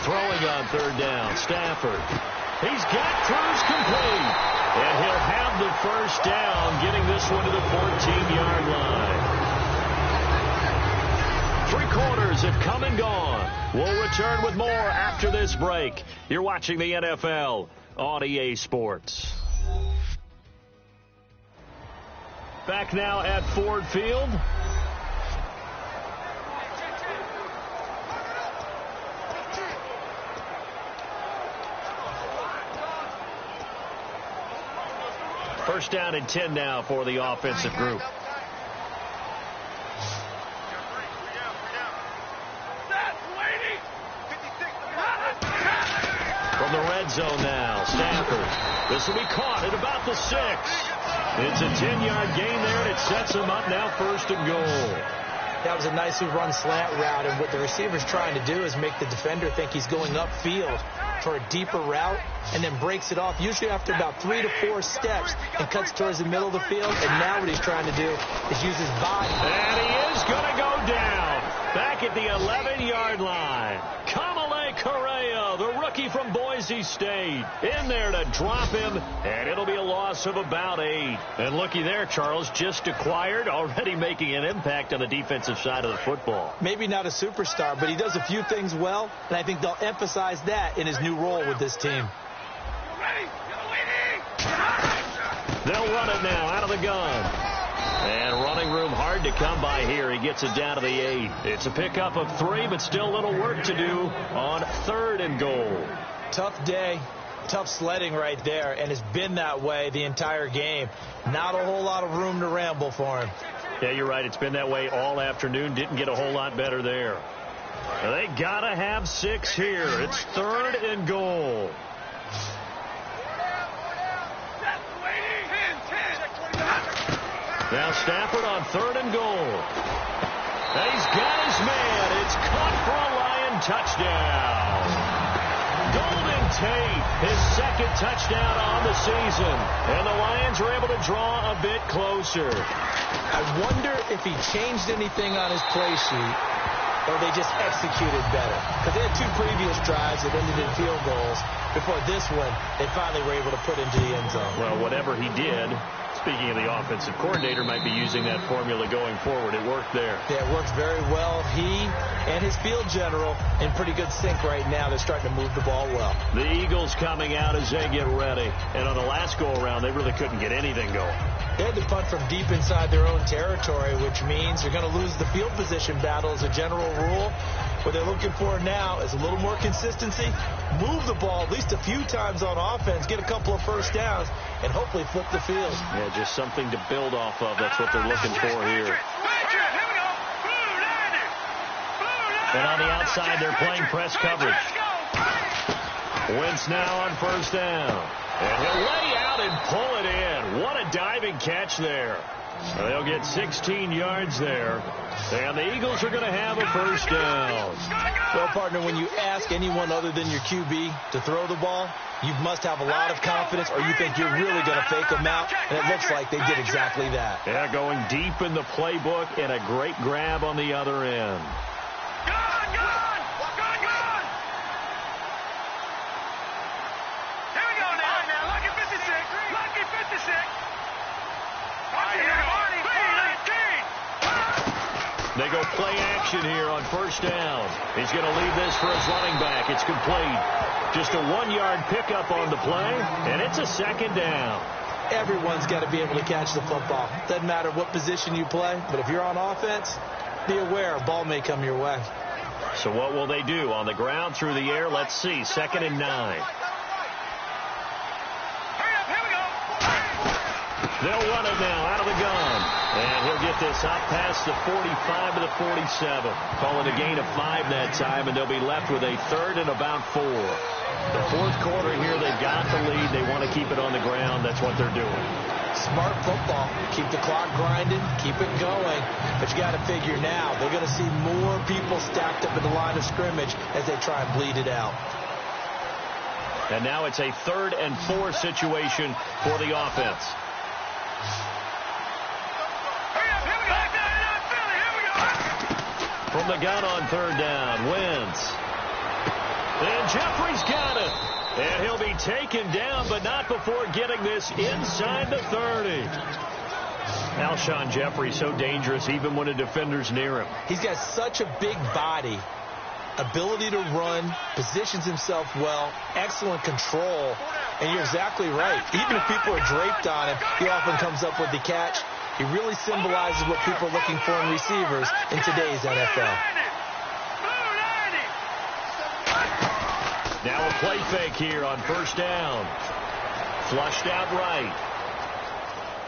Throwing on third down, Stafford. He's got Cruz complete. And he'll have the first down, getting this one to the 14-yard line. Three quarters have come and gone. We'll return with more after this break. You're watching the NFL on EA Sports. Back now at Ford Field. First down and 10 now for the offensive group. From the red zone now, Stafford. This will be caught at about the 6. It's a 10-yard gain there, and it sets him up now first and goal. That was a nicely run slant route, and what the receiver's trying to do is make the defender think he's going upfield for a deeper route, and then breaks it off, usually after about 3 to 4 steps, and cuts towards the middle of the field. And now what he's trying to do is use his body. And he is going to go down back at the 11-yard line. Kamale Correa, the rookie from Boise State, in there to drop him, and it'll be a loss of about 8. And looky there, Charles, just acquired, already making an impact on the defensive side of the football. Maybe not a superstar, but he does a few things well, and I think they'll emphasize that in his new role with this team. They'll run it now out of the gun. And running room hard to come by here. He gets it down to the 8. It's a pickup of 3, but still a little work to do on third and goal. Tough day, tough sledding right there, and it's been that way the entire game. Not a whole lot of room to ramble for him. Yeah, you're right. It's been that way all afternoon. Didn't get a whole lot better there. They got to have 6 here. It's third and goal. Now Stafford on third and goal. He's got his man. It's caught for a Lion touchdown. Golden Tate, his second touchdown on the season. And the Lions are able to draw a bit closer. I wonder if he changed anything on his play sheet, or they just executed better. Because they had 2 previous drives that ended in field goals. Before this one, they finally were able to put into the end zone. Well, whatever he did, speaking of the offensive coordinator, might be using that formula going forward. It worked there. Yeah, it works very well. He and his field general in pretty good sync right now. They're starting to move the ball well. The Eagles coming out as they get ready. And on the last go-around, they really couldn't get anything going. They had to punt from deep inside their own territory, which means they're going to lose the field position battle as a general rule. What they're looking for now is a little more consistency, move the ball at least a few times on offense, get a couple of first downs, and hopefully flip the field. Yeah, just something to build off of. That's what they're looking for here. And on the outside, they're playing press coverage. Wentz now on first down. And he'll lay out and pull it in. What a diving catch there. They'll get 16 yards there. And the Eagles are going to have a first down. Well, partner, when you ask anyone other than your QB to throw the ball, you must have a lot of confidence, or you think you're really going to fake them out. And it looks like they did exactly that. Yeah, going deep in the playbook and a great grab on the other end. Gone! Gone! Gone! Here we go now. Lucky 56. Lucky 56. They go play action here on first down. He's going to leave this for his running back. It's complete. Just a 1-yard pickup on the play, and it's a second down. Everyone's got to be able to catch the football. Doesn't matter what position you play, but if you're on offense, be aware a ball may come your way. So what will they do? On the ground, through the air? Let's see. 2nd and 9. They'll run it now out of the gun. And he'll get this up past the 45 to the 47. Call it a gain of 5 that time, and they'll be left with a 3rd and about 4. The 4th quarter here, they've got the lead. They want to keep it on the ground. That's what they're doing. Smart football. Keep the clock grinding. Keep it going. But you got to figure now, they're going to see more people stacked up in the line of scrimmage as they try and bleed it out. And now it's a 3rd and 4 situation for the offense. From the gun on 3rd down, Wentz. And Jeffrey's got it. And he'll be taken down, but not before getting this inside the 30. Alshon Jeffrey, so dangerous even when a defender's near him. He's got such a big body, ability to run, positions himself well, excellent control. And you're exactly right. Even if people are draped on him, he often comes up with the catch. He really symbolizes what people are looking for in receivers in today's NFL. Now a play fake here on first down. Flushed out right.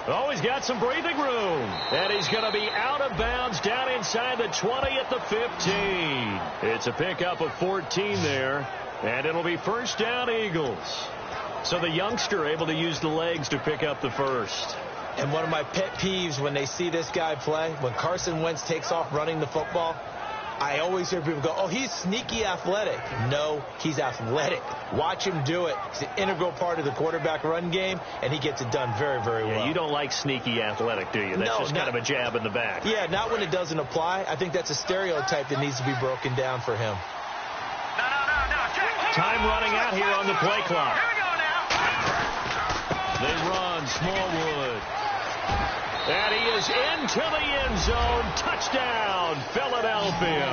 Oh, he's got some breathing room. And he's going to be out of bounds down inside the 20 at the 15. It's a pickup of 14 there. And it'll be first down Eagles. So the youngster able to use the legs to pick up the first. And one of my pet peeves when they see this guy play, when Carson Wentz takes off running the football, I always hear people go, oh, he's sneaky athletic. No, he's athletic. Watch him do it. It's an integral part of the quarterback run game, and he gets it done very, very well. Yeah, you don't like sneaky athletic, do you? That's just kind of a jab in the back. Yeah, not when it doesn't apply. I think that's a stereotype that needs to be broken down for him. Time running out here on the play clock. Here we go now. They run Smallwood. And he is into the end zone. Touchdown, Philadelphia.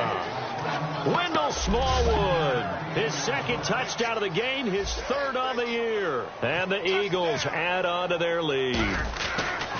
Wendell Smallwood, his 2nd touchdown of the game, his 3rd on the year. And the Eagles add on to their lead.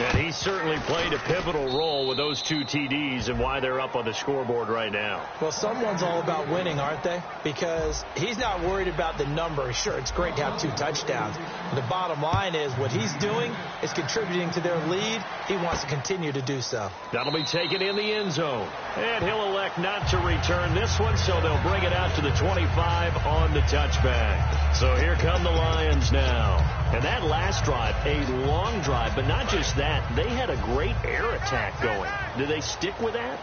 And he certainly played a pivotal role with those 2 TDs and why they're up on the scoreboard right now. Well, someone's all about winning, aren't they? Because he's not worried about the number. Sure, it's great to have 2 touchdowns. The bottom line is what he's doing is contributing to their lead. He wants to continue to do so. That'll be taken in the end zone. And he'll elect not to return this one, so they'll bring it out to the 25 on the touchback. So here come the Lions now. And that last drive, a long drive, but not just that. They had a great air attack going. Do they stick with that?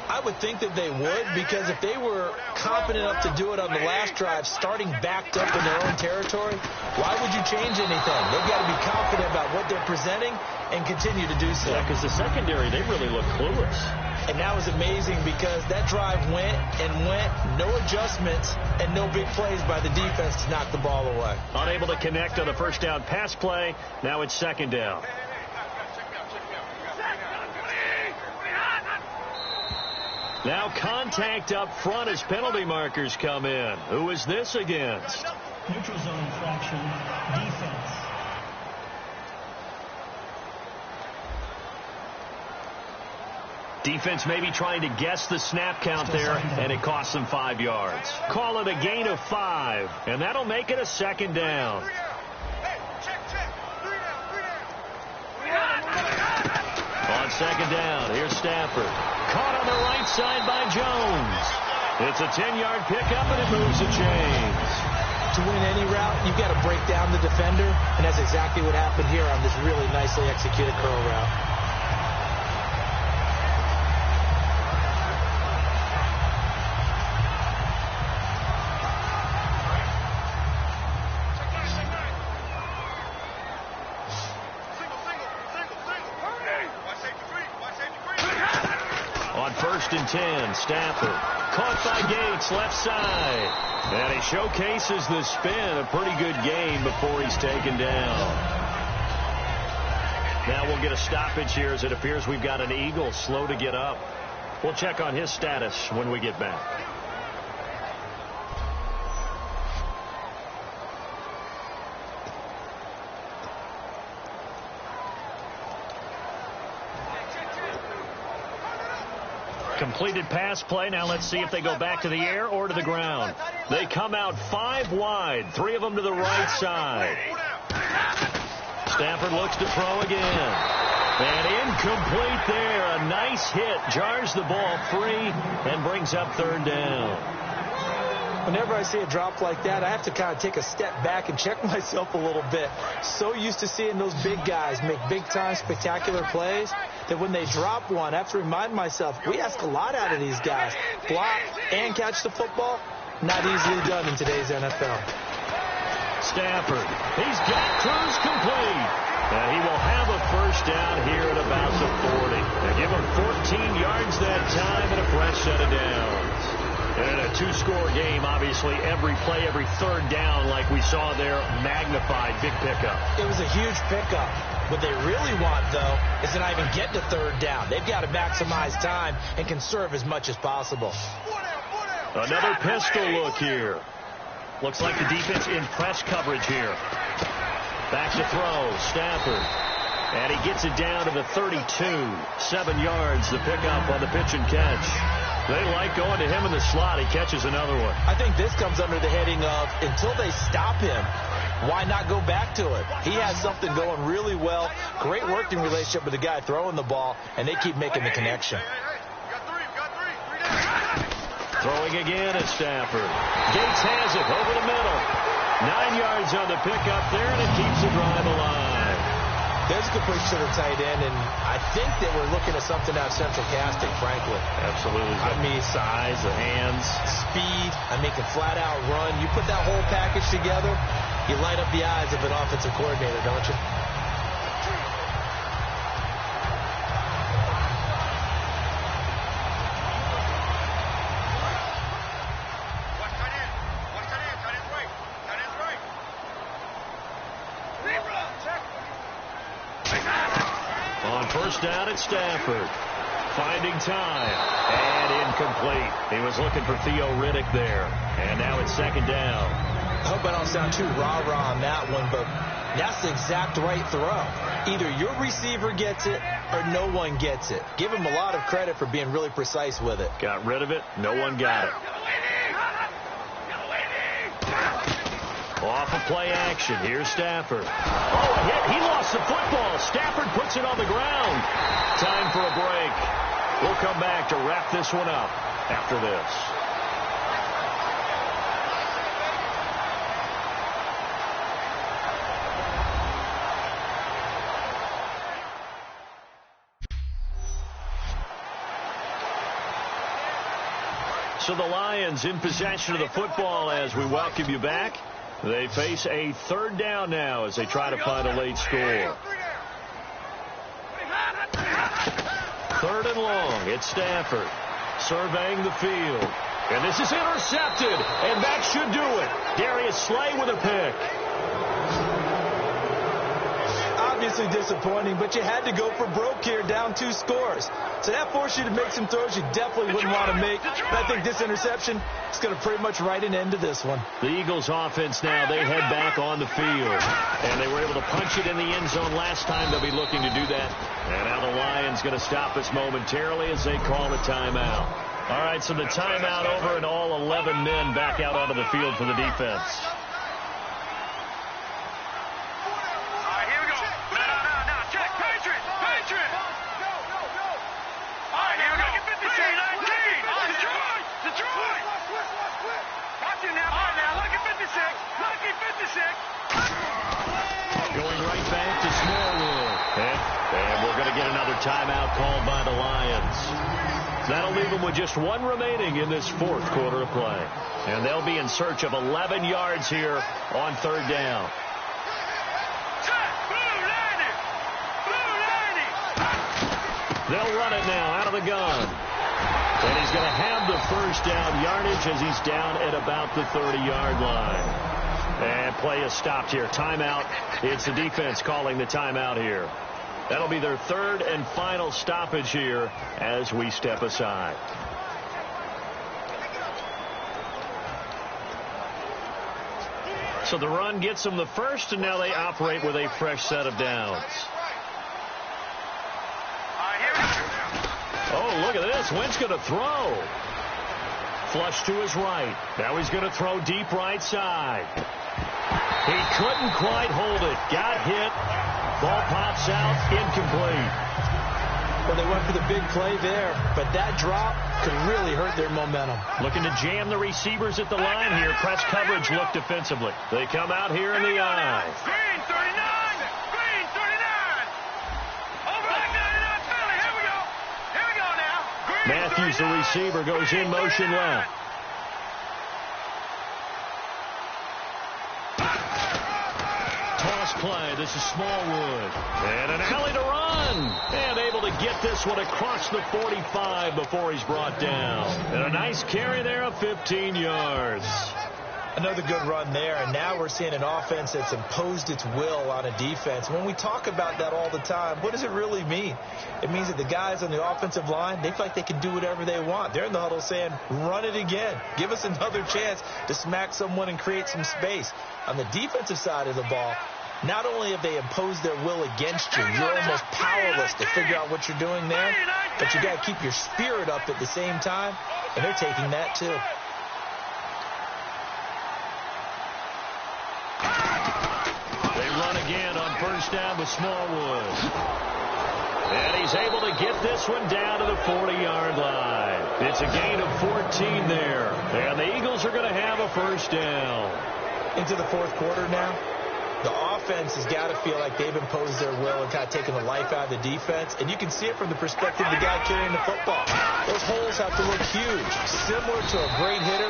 I would think that they would, because if they were confident enough to do it on the last drive, starting backed up in their own territory, why would you change anything? They've got to be confident about what they're presenting and continue to do so. Yeah, because the secondary, they really look clueless. And that was amazing because that drive went and went, no adjustments, and no big plays by the defense to knock the ball away. Unable to connect on the first down pass play. Now it's 2nd down. Now contact up front as penalty markers come in. Who is this against? Neutral zone infraction, defense. Defense maybe trying to guess the snap count there, and it costs them 5 yards. Call it a gain of 5, and that'll make it a 2nd down. On 2nd down, here's Stafford. Caught on the right side by Jones. It's a 10-yard pickup, and it moves the chains. To win any route, you've got to break down the defender, and that's exactly what happened here on this really nicely executed curl route. On 1st and 10, Stafford. caught by Gates, left side. And he showcases the spin. A pretty good gain before he's taken down. Now we'll get a stoppage here as it appears we've got an Eagle slow to get up. We'll check on his status when we get back. Completed pass play. Now let's see if they go back to the air or to the ground. They come out 5 wide. 3 of them to the right side. Stafford looks to throw again. And incomplete there. A nice hit. Jars the ball free and brings up 3rd down. Whenever I see a drop like that, I have to kind of take a step back and check myself a little bit. So used to seeing those big guys make big-time spectacular plays that when they drop one, I have to remind myself, we ask a lot out of these guys. Block and catch the football, not easily done in today's NFL. Stafford, he's got Cruz complete. He will have a 1st down here at about the 40. They give him 14 yards that time and a fresh set of downs. And in a 2-score game, obviously, every play, every 3rd down, like we saw there, magnified, big pickup. It was a huge pickup. What they really want, though, is to not even get to 3rd down. They've got to maximize time and conserve as much as possible. Another pistol look here. Looks like the defense in press coverage here. Back to throw, Stafford. And he gets it down to the 32. 7 yards, the pickup on the pitch and catch. They like going to him in the slot. He catches another one. I think this comes under the heading of, until they stop him, why not go back to it? He has something going really well. Great working relationship with the guy throwing the ball, and they keep making the connection. Throwing again at Stafford. Gates has it over the middle. 9 yards on the pickup there, and it keeps the drive alive. There's a complete to the tight end, and I think that we're looking at something out of central casting, frankly. Absolutely. I mean, size, the hands. Speed, I mean, can flat out run. You put that whole package together, you light up the eyes of an offensive coordinator, don't you? Down at Stafford. Finding time. And incomplete. He was looking for Theo Riddick there. And now it's 2nd down. I hope I don't sound too rah-rah on that one, but that's the exact right throw. Either your receiver gets it or no one gets it. Give him a lot of credit for being really precise with it. Got rid of it. No one got it. Off of play action. Here's Stafford. Oh, a hit. He lost the football. Stafford puts it on the ground. Time for a break. We'll come back to wrap this one up after this. So the Lions in possession of the football as we welcome you back. They face a 3rd down now as they try to find a late score. 3rd and long. It's Stafford surveying the field. And this is intercepted. And that should do it. Darius Slay with a pick. Obviously disappointing, but you had to go for broke here, down 2 scores. So that forced you to make some throws you definitely wouldn't want to make. And I think this interception is going to pretty much write an end to this one. The Eagles offense now, they head back on the field. And they were able to punch it in the end zone last time. They'll be looking to do that. And now the Lions going to stop us momentarily as they call a timeout. All right, so the timeout over and all 11 men back out onto the field for the defense. Going right back to Smallwood. And we're going to get another timeout called by the Lions. That'll leave them with just 1 remaining in this 4th quarter of play. And they'll be in search of 11 yards here on 3rd down. They'll run it now out of the gun. And he's going to have the first down yardage as he's down at about the 30-yard line. And play is stopped here. Timeout. It's the defense calling the timeout here. That'll be their third and final stoppage here as we step aside. So the run gets them the first, and now they operate with a fresh set of downs. Oh, look at this. Wentz going to throw. Flush to his right. Now he's going to throw deep right side. He couldn't quite hold it. Got hit. Ball pops out. Incomplete. Well, they went for the big play there, but that drop could really hurt their momentum. Looking to jam the receivers at the line here. Press coverage look defensively. They come out here in the eye. Green 39! Green 39! Over like 99 penalty. Here we go. Here we go now. Green Matthews, the receiver, goes in motion left. Toss play. This is Smallwood. And an alley to run. And able to get this one across the 45 before he's brought down. And a nice carry there of 15 yards. Another good run there, and now we're seeing an offense that's imposed its will on a defense. When we talk about that all the time, what does it really mean? It means that the guys on the offensive line, they feel like they can do whatever they want. They're in the huddle saying, run it again. Give us another chance to smack someone and create some space. On the defensive side of the ball, not only have they imposed their will against you, you're almost powerless to figure out what you're doing there, but you got to keep your spirit up at the same time, and they're taking that too. Again on first down with Smallwood. And he's able to get this one down to the 40-yard line. It's a gain of 14 there. And the Eagles are going to have a first down. Into the fourth quarter now. The offense has got to feel like they've imposed their will and kind of taken the life out of the defense. And you can see it from the perspective of the guy carrying the football. Those holes have to look huge. Similar to a great hitter,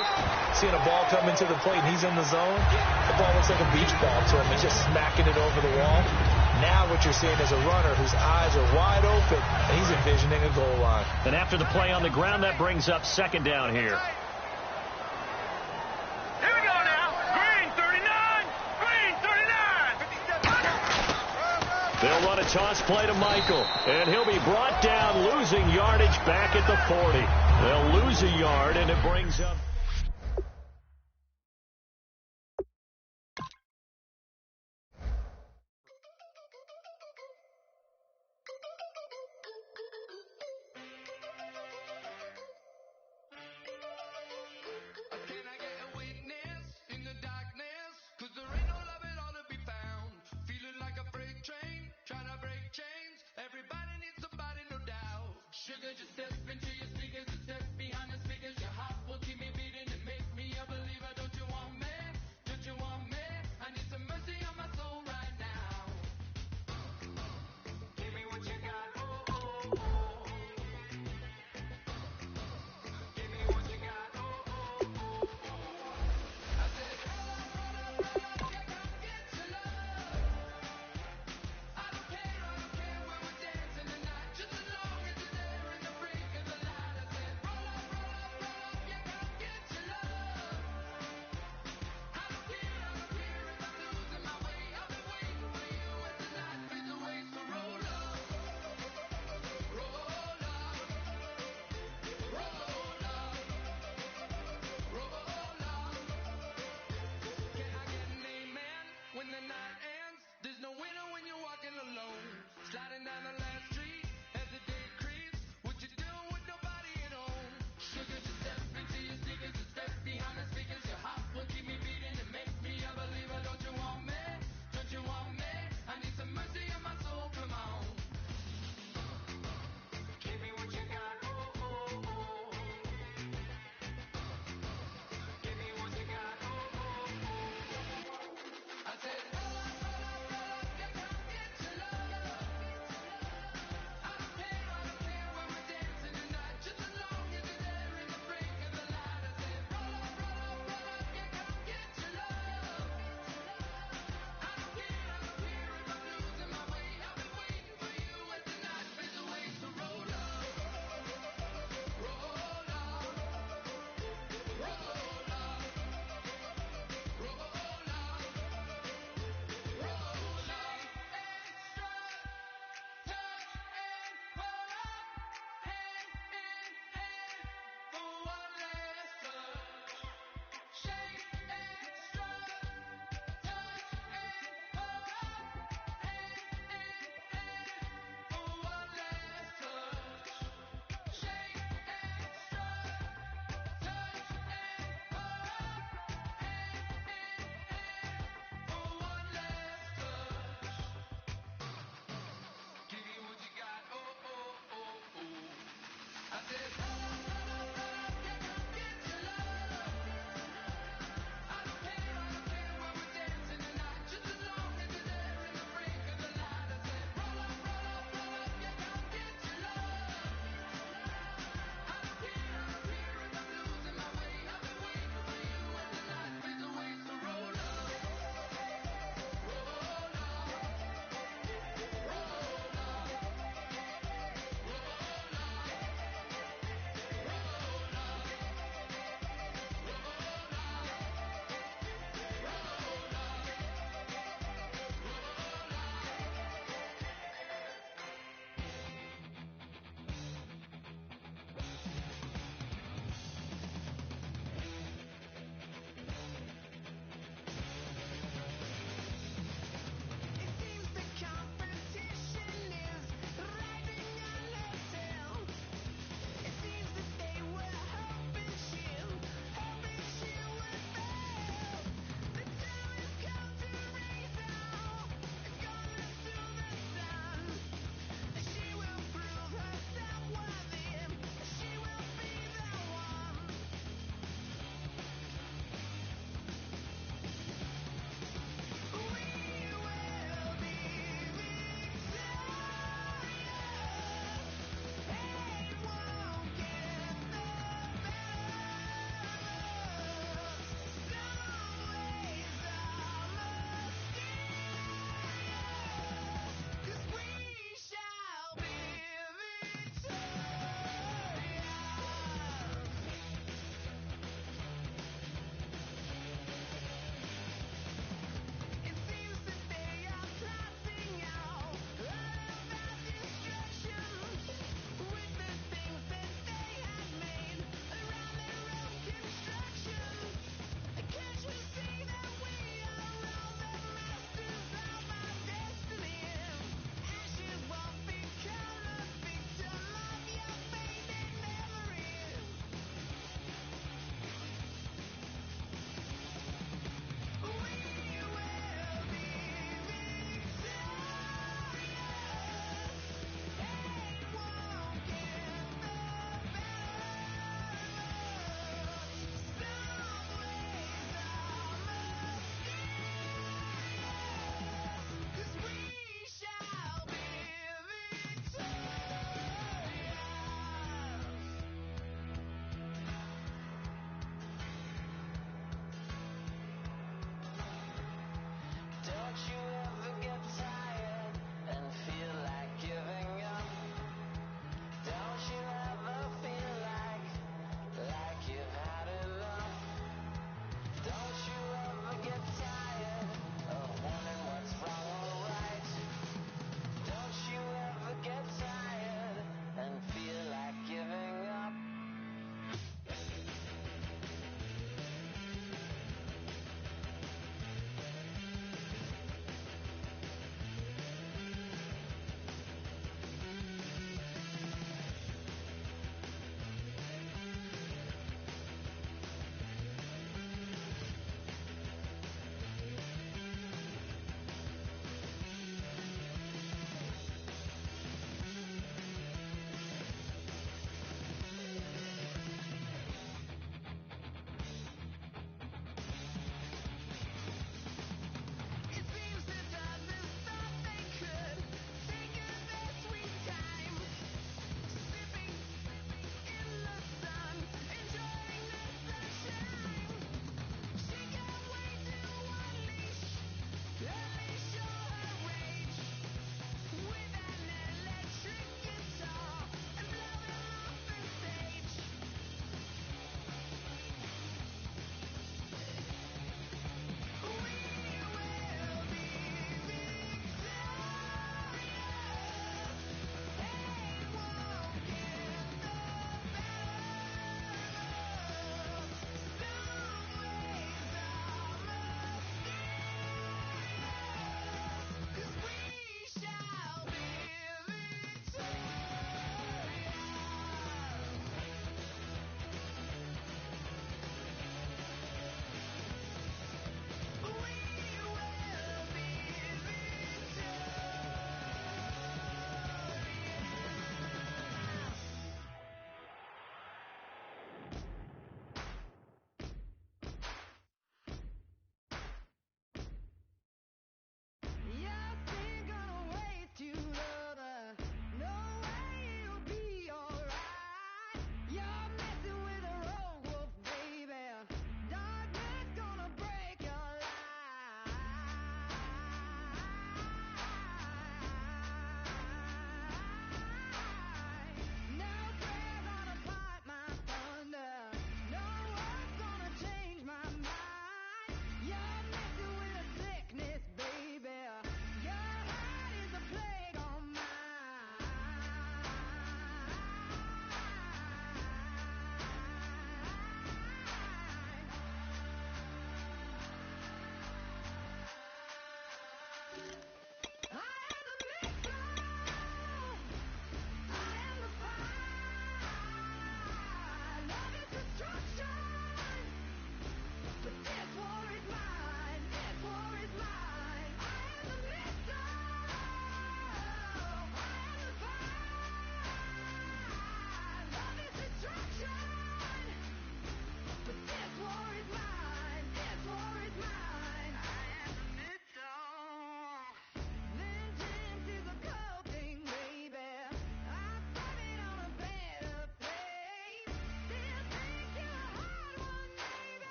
seeing a ball come into the plate and he's in the zone. The ball looks like a beach ball to him. He's just smacking it over the wall. Now what you're seeing is a runner whose eyes are wide open, and he's envisioning a goal line. And after the play on the ground, that brings up second down here. Here we go now. Green 39! Green 39! They'll run a toss play to Michael, and he'll be brought down, losing yardage back at the 40. They'll lose a yard, and it brings up...